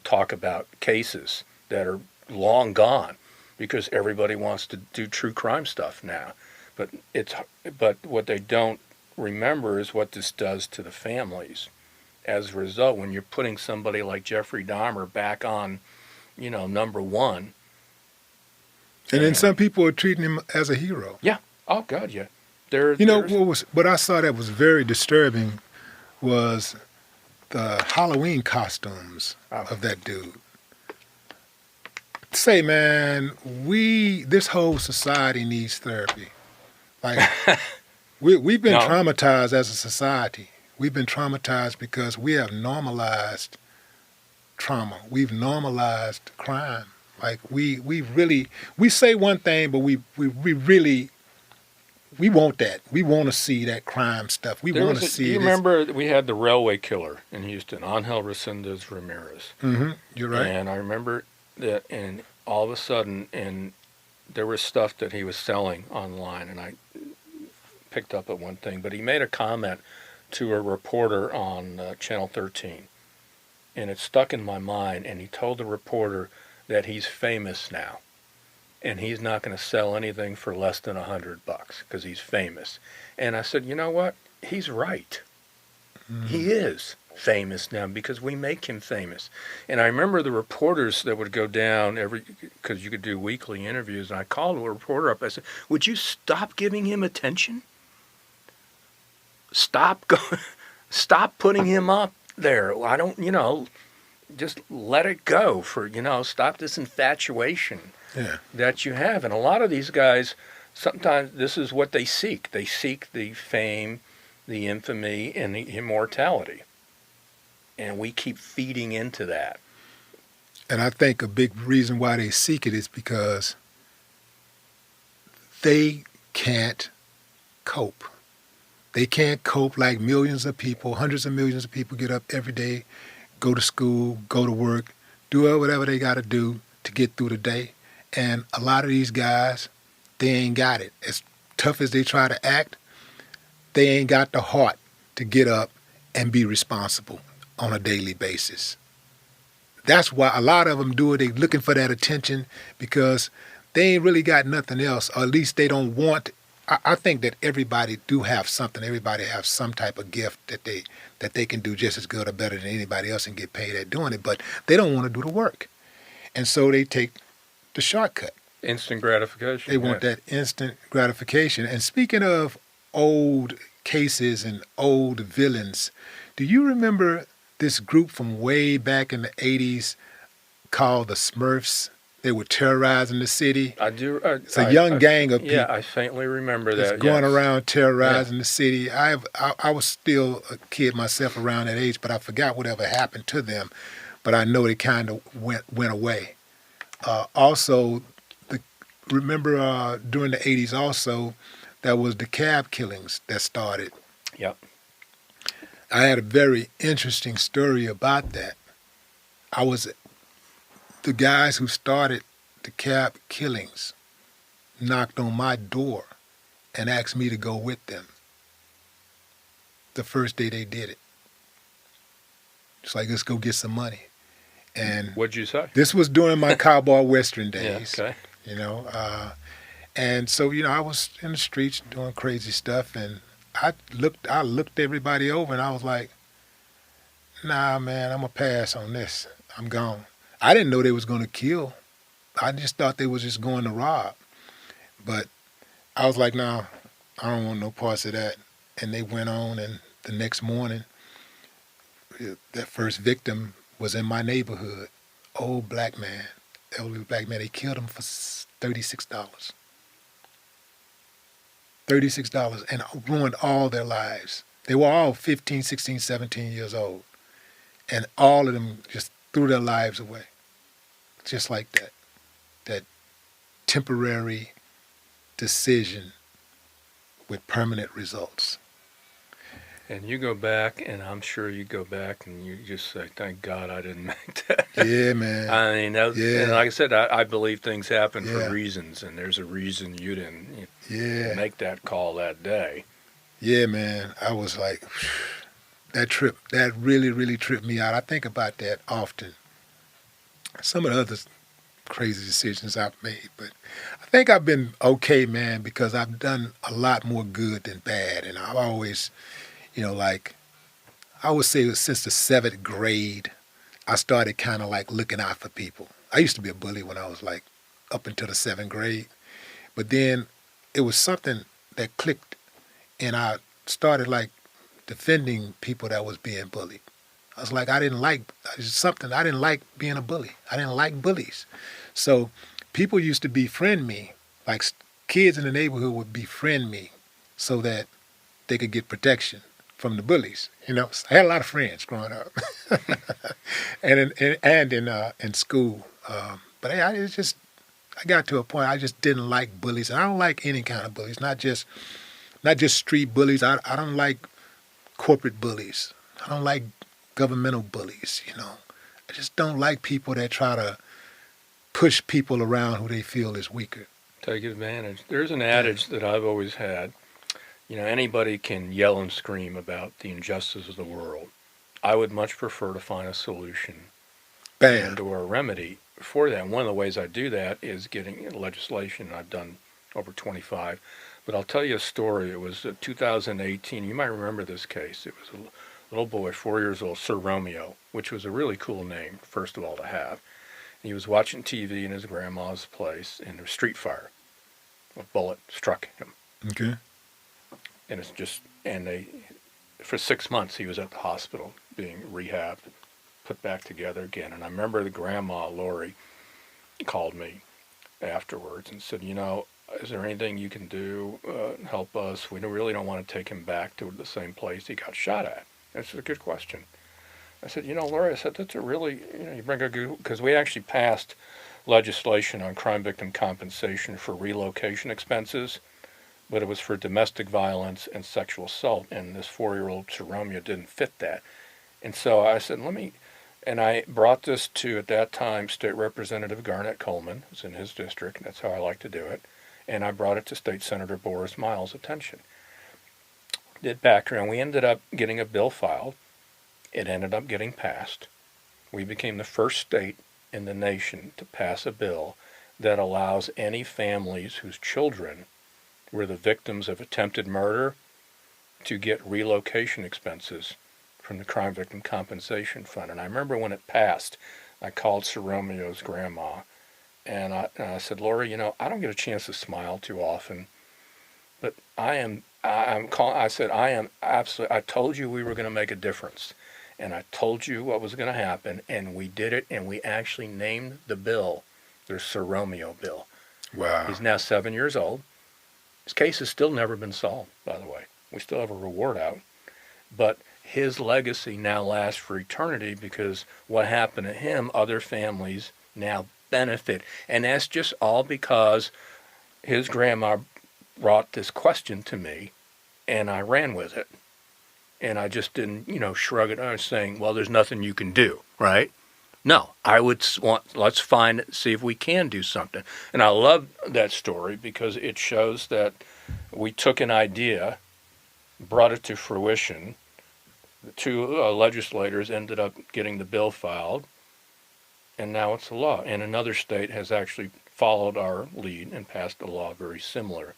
talk about cases that are long gone because everybody wants to do true crime stuff now. But what they don't remember is what this does to the families. As a result, when you're putting somebody like Jeffrey Dahmer back on, number one. And then some people are treating him as a hero. Yeah. Oh God, yeah. What I saw that was very disturbing was the Halloween costumes of that dude. Say, man, this whole society needs therapy. Like, we've been traumatized as a society. We've been traumatized because we have normalized trauma. We've normalized crime. Like we say one thing, but we really we want that. We want to see that crime stuff. We want to Do see you this. remember we had the railway killer in Houston, Angel Resendez Ramirez? You're right. And I remember that, and all of a sudden, and there was stuff that he was selling online, and I picked up at one thing, but he made a comment to a reporter on Channel 13, and it stuck in my mind, and he told the reporter that he's famous now, and he's not going to sell anything for less than $100 because he's famous. And I said, you know what? He's right. He is famous now because we make him famous. And I remember the reporters that would go down because you could do weekly interviews, and I called a reporter up. I said, would you stop giving him attention? Stop putting him up there. I don't, just let it go stop this infatuation that you have. And a lot of these guys, sometimes this is what they seek. They seek the fame, the infamy, and the immortality. And we keep feeding into that. And I think a big reason why they seek it is because they can't cope. They can't cope like millions of people, hundreds of millions of people get up every day, go to school, go to work, do whatever they got to do to get through the day. And a lot of these guys, they ain't got it. As tough as they try to act, they ain't got the heart to get up and be responsible on a daily basis. That's why a lot of them do it. They're looking for that attention because they ain't really got nothing else, or at least they don't want. I think that everybody do have something. Everybody have some type of gift that they can do just as good or better than anybody else and get paid at doing it, but they don't want to do the work. And so they take the shortcut. Instant gratification. They want that instant gratification. And speaking of old cases and old villains, do you remember this group from way back in the 80s called the Smurfs? They were terrorizing the city. I do. It's a young gang of people. Yeah, I faintly remember that. Going around terrorizing the city. I was still a kid myself around that age, but I forgot whatever happened to them. But I know they kind of went away. Also, remember during the 80s also, that was the cab killings that started. Yep. I had a very interesting story about that. The guys who started the cab killings knocked on my door and asked me to go with them the first day they did it. It's like, let's go get some money. And what'd you say? This was during my cowboy western days. Yeah, okay. And so, I was in the streets doing crazy stuff, and I looked everybody over, and I was like, nah, man, I'm going to pass on this. I'm gone. I didn't know they was going to kill. I just thought they was just going to rob. But I was like, nah, I don't want no parts of that. And they went on, and the next morning, that first victim was in my neighborhood. Old black man, elderly black man. They killed him for $36. $36 and ruined all their lives. They were all 15, 16, 17 years old. And all of them just threw their lives away. Just like that. That temporary decision with permanent results. And you go back, and I'm sure you go back and you just say, thank God I didn't make that. Yeah, man. I mean, and like I said, I believe things happen for reasons, and there's a reason you didn't make that call that day. Yeah, man. I was like, that really, really tripped me out. I think about that often. Some of the other crazy decisions I've made, but I think I've been okay, man, because I've done a lot more good than bad, and I've always, I would say since the 7th grade, I started kind of like looking out for people. I used to be a bully when I was like up until the 7th grade, but then it was something that clicked, and I started like defending people that was being bullied. I was like, I didn't like being a bully. I didn't like bullies. So people used to befriend me, like kids in the neighborhood would befriend me so that they could get protection from the bullies. I had a lot of friends growing up, and in school. But But hey, I got to a point I just didn't like bullies. And I don't like any kind of bullies, not just street bullies. I don't like corporate bullies. I don't like governmental bullies, you know. I just don't like people that try to push people around who they feel is weaker. Take advantage. There's an adage that I've always had. Anybody can yell and scream about the injustice of the world. I would much prefer to find a solution Bam. or a remedy for that. And one of the ways I do that is getting legislation. I've done over 25. But I'll tell you a story. It was 2018. You might remember this case. It was a little boy, 4 years old, Sir Romeo, which was a really cool name, first of all, to have. He was watching TV in his grandma's place, and there was a street fire. A bullet struck him. Okay. And for 6 months, he was at the hospital being rehabbed, put back together again. And I remember the grandma, Lori, called me afterwards and said, is there anything you can do, help us? We really don't want to take him back to the same place he got shot at. That's a good question. I said, Lori, I said, that's a really, you bring a good, because we actually passed legislation on crime victim compensation for relocation expenses, but it was for domestic violence and sexual assault, and this 4-year-old Sir Romeo didn't fit that. And so I said, and I brought this to, at that time, State Representative Garnett Coleman. It was in his district, and that's how I like to do it. And I brought it to State Senator Boris Miles' attention. Did background. We ended up getting a bill filed. It ended up getting passed. We became the first state in the nation to pass a bill that allows any families whose children were the victims of attempted murder to get relocation expenses from the Crime Victim Compensation Fund. And I remember when it passed, I called Sir Romeo's grandma, and I said, Lori, I don't get a chance to smile too often, but I told you we were going to make a difference, and I told you what was going to happen, and we did it, and we actually named the bill the Sir Romeo bill. Wow. He's now 7 years old. His case has still never been solved, by the way. We still have a reward out. But his legacy now lasts for eternity because what happened to him, other families now benefit. And that's just all because his grandma brought this question to me, and I ran with it. And I just didn't, shrug it off saying, well, there's nothing you can do, right? No, I would let's see if we can do something. And I love that story because it shows that we took an idea, brought it to fruition. The two legislators ended up getting the bill filed, and now it's a law. And another state has actually followed our lead and passed a law very similar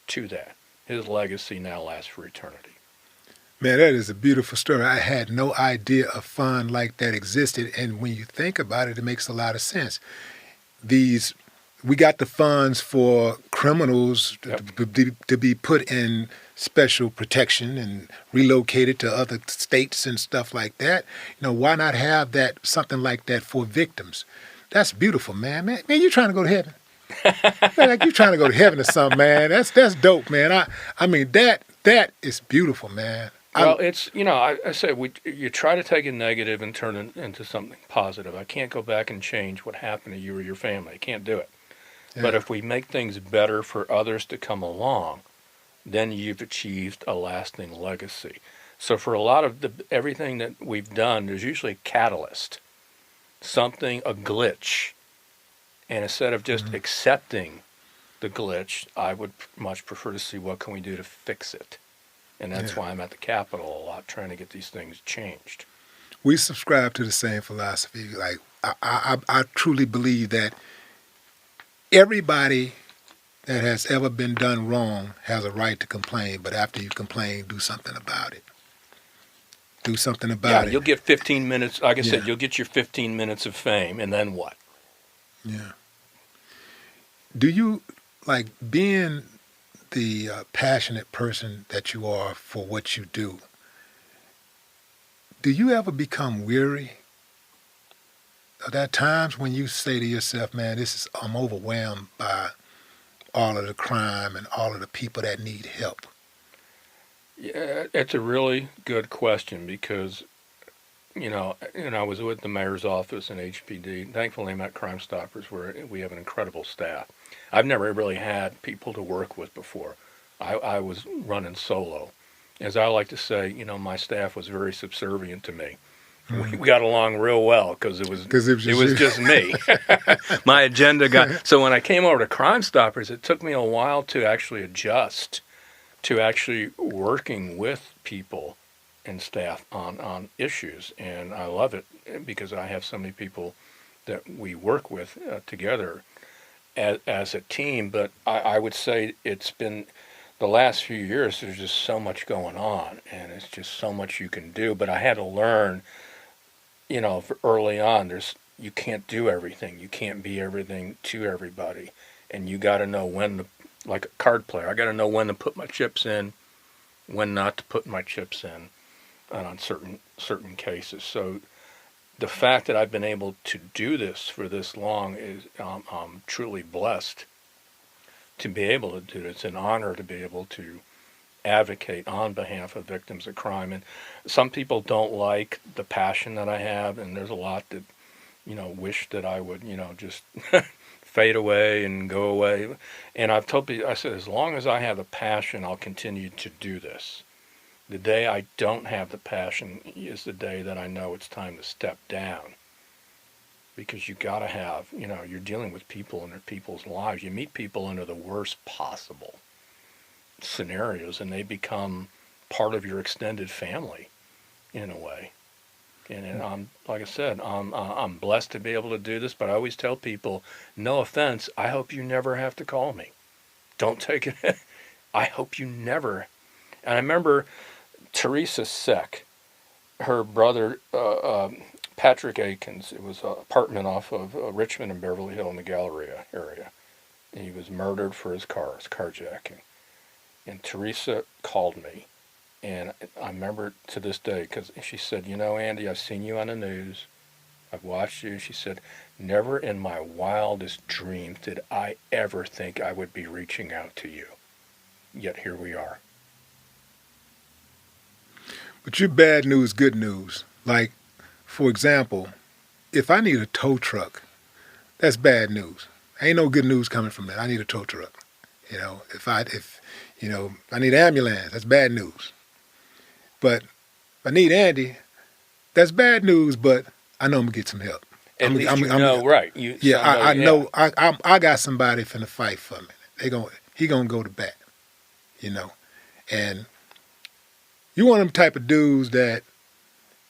to that. His legacy now lasts for eternity. Man, that is a beautiful story. I had no idea a fund like that existed, and when you think about it, it makes a lot of sense. We got the funds for criminals to be put in special protection and relocated to other states and stuff like that. Why not have something like that for victims? That's beautiful, man. Man, you're trying to go to heaven. Man, like you're trying to go to heaven or something, man. That's dope, man. I mean that is beautiful, man. Well, it's, I say you try to take a negative and turn it into something positive. I can't go back and change what happened to you or your family. I can't do it. Yeah. But if we make things better for others to come along, then you've achieved a lasting legacy. So for a lot of everything that we've done, there's usually a catalyst, a glitch. And instead of just accepting the glitch, I would much prefer to see what can we do to fix it. And that's why I'm at the Capitol a lot, trying to get these things changed. We subscribe to the same philosophy. Like I truly believe that everybody that has ever been done wrong has a right to complain, but after you complain, do something about it. Do something about it. You'll get 15 minutes. Like I said, you'll get your 15 minutes of fame, and then what? Yeah. Do you, like, being the passionate person that you are for what you do you ever become weary? Are there times when you say to yourself, man, I'm overwhelmed by all of the crime and all of the people that need help? Yeah, it's a really good question because I was with the mayor's office in HPD. Thankfully, I'm at Crime Stoppers, where we have an incredible staff. I've never really had people to work with before. I was running solo. As I like to say, my staff was very subservient to me. We got along real well because it was just me. My agenda got so when I came over to Crime Stoppers, it took me a while to actually adjust to actually working with people and staff on issues, and I love it because I have so many people that we work with together as a team. But I would say it's been the last few years. There's just so much going on, and it's just so much you can do. But I had to learn, early on, you can't do everything. You can't be everything to everybody, and you got to know when to, like a card player. I got to know when to put my chips in, when not to put my chips in, and on certain cases. So the fact that I've been able to do this for this long is I'm truly blessed to be able to do it. It's an honor to be able to advocate on behalf of victims of crime. And some people don't like the passion that I have, and there's a lot that, wish that I would, just fade away and go away. And I've told people, I said, as long as I have a passion, I'll continue to do this. The day I don't have the passion is the day that I know it's time to step down. Because you got to have, you're dealing with people and their people's lives. You meet people under the worst possible scenarios, and they become part of your extended family in a way. And I'm, like I said, I'm blessed to be able to do this, but I always tell people, no offense, I hope you never have to call me. Don't take it. I hope you never. And I remember Teresa Seck, her brother, Patrick Akins, it was an apartment off of Richmond and Beverly Hill in the Galleria area. And he was murdered for his carjacking. And Teresa called me, and I remember to this day, because she said, Andy, I've seen you on the news. I've watched you. She said, never in my wildest dreams did I ever think I would be reaching out to you. Yet here we are. But you're bad news, good news. Like, for example, if I need a tow truck, that's bad news. Ain't no good news coming from that. I need a tow truck. If I need an ambulance, that's bad news. But if I need Andy, that's bad news, but I know I'm going to get some help. At least right. I know I got somebody finna fight for me. He gonna go to bat, And you one of them type of dudes that,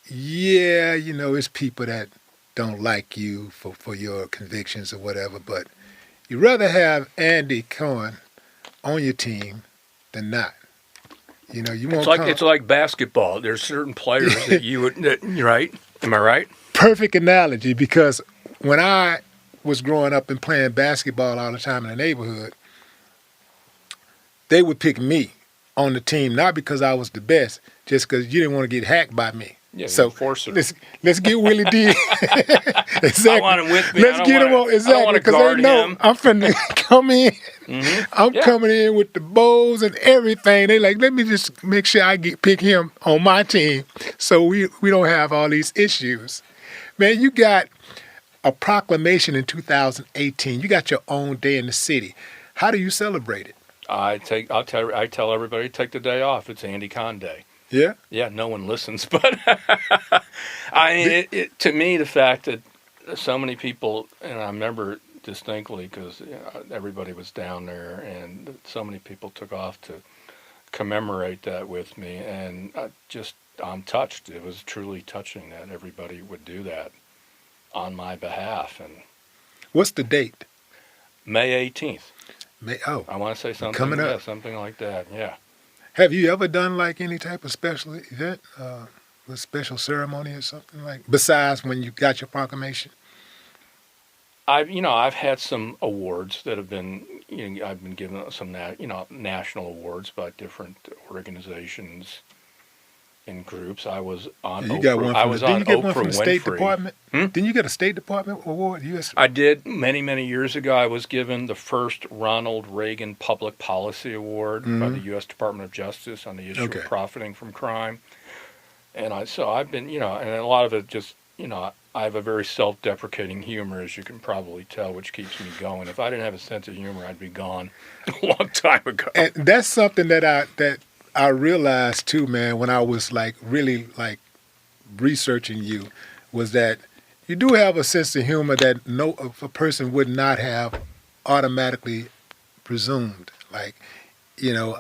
it's people that don't like you for your convictions or whatever, but you'd rather have Andy Kahn on your team than not. It's like basketball. There's certain players that right? Am I right? Perfect analogy, because when I was growing up and playing basketball all the time in the neighborhood, they would pick me on the team, not because I was the best, just because you didn't want to get hacked by me. Yeah, so let's get Willie D. Exactly. I want him with me. Let's get him on. Exactly, because they know I'm finna come in. Mm-hmm. I'm coming in with the bows and everything. They like, let me just make sure I pick him on my team, so we don't have all these issues. Man, you got a proclamation in 2018. You got your own day in the city. How do you celebrate it? I tell everybody, take the day off. It's Andy Kahn Day. Yeah? Yeah, no one listens, but to me, the fact that so many people, and I remember distinctly because everybody was down there, and so many people took off to commemorate that with me, and I'm touched. It was truly touching that everybody would do that on my behalf. And what's the date? May 18th. I want to say something coming up. Something like that. Yeah. Have you ever done like any type of special event, a special ceremony or something like, besides when you got your proclamation? I've had some awards that have been, I've been given some national awards by different organizations and groups. I was on. You got one. Didn't you get one from the State Winfrey. Department? Didn't you get a State Department award? I did many years ago. I was given the first Ronald Reagan Public Policy Award by the U.S. Department of Justice on the issue of profiting from crime. And so I've been, and a lot of it just, I have a very self-deprecating humor, as you can probably tell, which keeps me going. If I didn't have a sense of humor, I'd be gone a long time ago. And that's something that I realized too, man, when I was like really like researching you, was that you do have a sense of humor that a person would not have automatically presumed. Like, you know,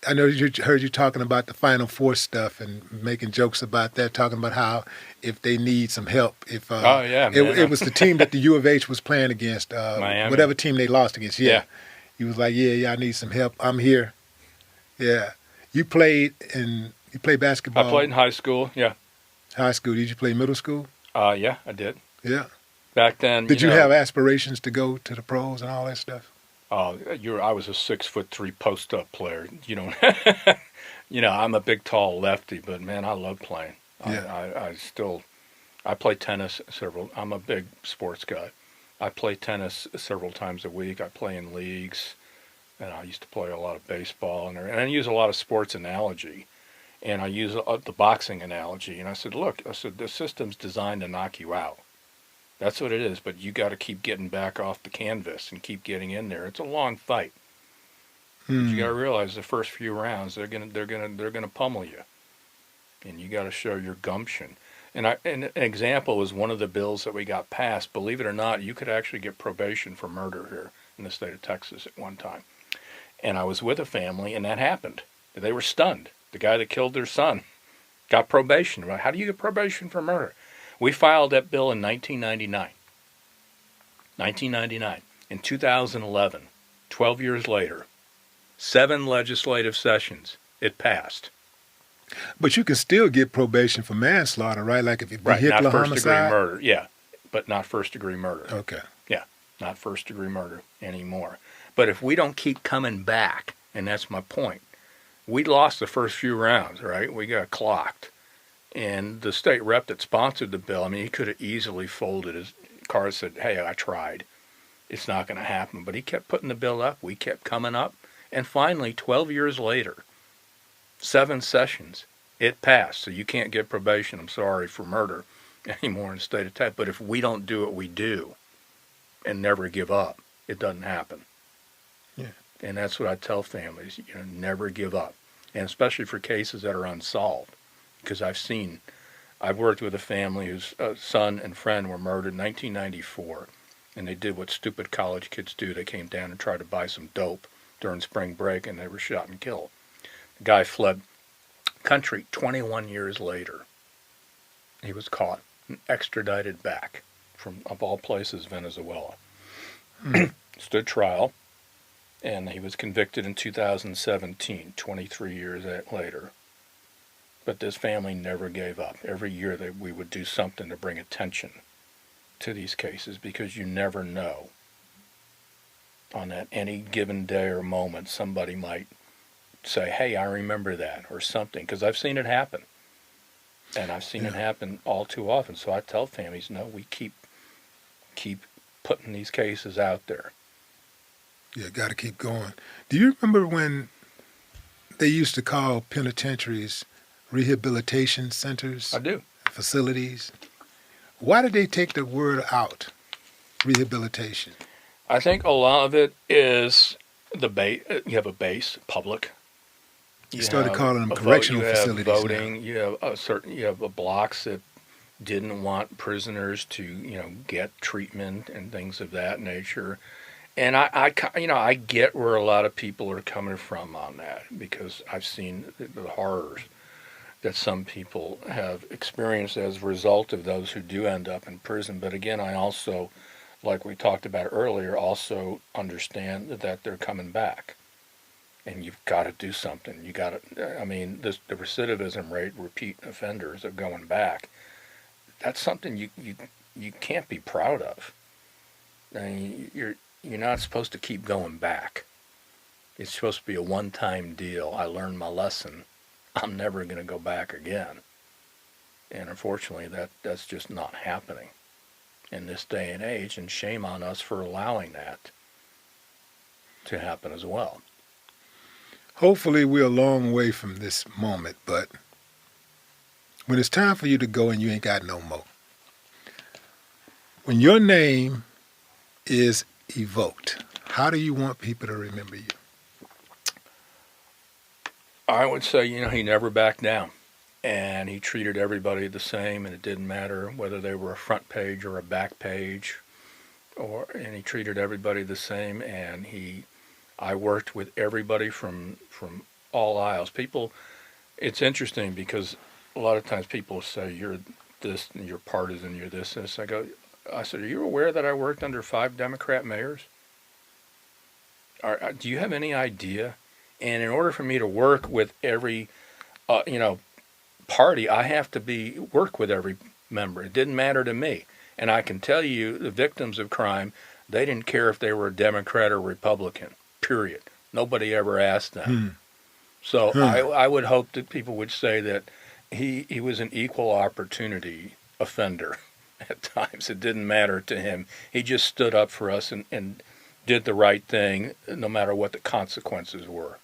I know you heard you talking about the Final Four stuff and making jokes about that, talking about how if they need some help, if Oh yeah, it man. was the team that the U of H was playing against, Miami. whatever team they lost against. Yeah, Yeah. he was like, yeah, I need some help. I'm here. Yeah, you played I basketball played in high school. Yeah. high school. Did you play middle school? Yeah, I did. Yeah. Back then, Did you have aspirations to go to the pros and all that stuff? I was a 6'3" post-up player. You don't, I'm a big, tall lefty, but man, I love playing. Yeah. I play tennis I'm a big sports guy. I play tennis several times a week. I play in leagues, and I used to play a lot of baseball, and I use a lot of sports analogy, and I use the boxing analogy. And I said, look, the system's designed to knock you out. That's what it is, but you got to keep getting back off the canvas and keep getting in there. It's a long fight. But you got to realize the first few rounds they're gonna pummel you, and you got to show your gumption. And an example is one of the bills that we got passed. Believe it or not, you could actually get probation for murder here in the state of Texas at one time. And I was with a family, and that happened. They were stunned. The guy that killed their son got probation. How do you get probation for murder? We filed that bill in 1999. 1999. In 2011, 12 years later, 7 legislative sessions, it passed. But you can still get probation for manslaughter, right? Like if it's Right, vehicular not first-degree homicide. murder. Yeah, but not first-degree murder. Okay. Yeah, not first-degree murder anymore. But if we don't keep coming back, and that's my point, we lost the first few rounds, right? We got clocked. And the state rep that sponsored the bill, I mean, he could have easily folded his card and said, hey, I tried. It's not going to happen. But he kept putting the bill up. We kept coming up. And finally, 12 years later, 7 sessions, it passed. So you can't get probation, I'm sorry, for murder anymore in the state of Texas. But if we don't do what we do and never give up, it doesn't happen. Yeah. And that's what I tell families, never give up. And especially for cases that are unsolved. Because I've worked with a family whose son and friend were murdered in 1994, and they did what stupid college kids do. They came down and tried to buy some dope during spring break, and they were shot and killed. The guy fled country 21 years later. He was caught and extradited back from, of all places, Venezuela. Stood trial, and he was convicted in 2017, 23 years later. But this family never gave up. Every year we would do something to bring attention to these cases, because you never know. On that any given day or moment, somebody might say, hey, I remember that, or something, because I've seen it happen. And I've seen it happen all too often. So I tell families, no, we keep putting these cases out there. Yeah, got to keep going. Do you remember when they used to call penitentiaries rehabilitation centers? I do. Facilities. Why did they take the word out, rehabilitation? I think a lot of it is the base. You have a base, public. You started calling them correctional facilities. Voting. You have blocks that didn't want prisoners to get treatment and things of that nature. And I get where a lot of people are coming from on that, because I've seen the horrors that some people have experienced as a result of those who do end up in prison. But again, I also, like we talked about earlier, also understand that they're coming back. And you've got to do something. The recidivism rate, repeat offenders of going back, that's something you can't be proud of. I mean, you're not supposed to keep going back. It's supposed to be a one-time deal. I learned my lesson. I'm never going to go back again. And unfortunately, that's just not happening in this day and age, and shame on us for allowing that to happen as well. Hopefully we're a long way from this moment, but When it's time for you to go and you ain't got no more, when your name is evoked, how do you want people to remember you? I would say, he never backed down. And he treated everybody the same, and it didn't matter whether they were a front page or a back page, and he treated everybody the same. And I worked with everybody from all aisles. It's interesting because a lot of times people say you're this, and you're partisan, you're this, and this. I said, are you aware that I worked under 5 Democrat mayors? Do you have any idea? And in order for me to work with every, party, I have to work with every member. It didn't matter to me. And I can tell you, the victims of crime, they didn't care if they were a Democrat or Republican, period. Nobody ever asked them. So I would hope that people would say that he was an equal opportunity offender at times. It didn't matter to him. He just stood up for us and did the right thing, no matter what the consequences were.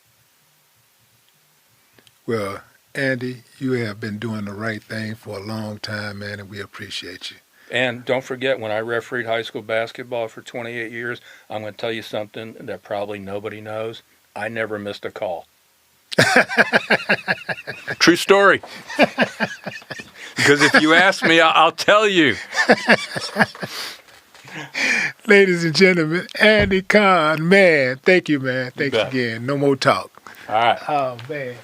Well, Andy, you have been doing the right thing for a long time, man, and we appreciate you. And don't forget, when I refereed high school basketball for 28 years, I'm going to tell you something that probably nobody knows. I never missed a call. True story. Because if you ask me, I'll tell you. Ladies and gentlemen, Andy Kahn, man, thank you, man. Thanks again. No more talk. All right. Oh, man.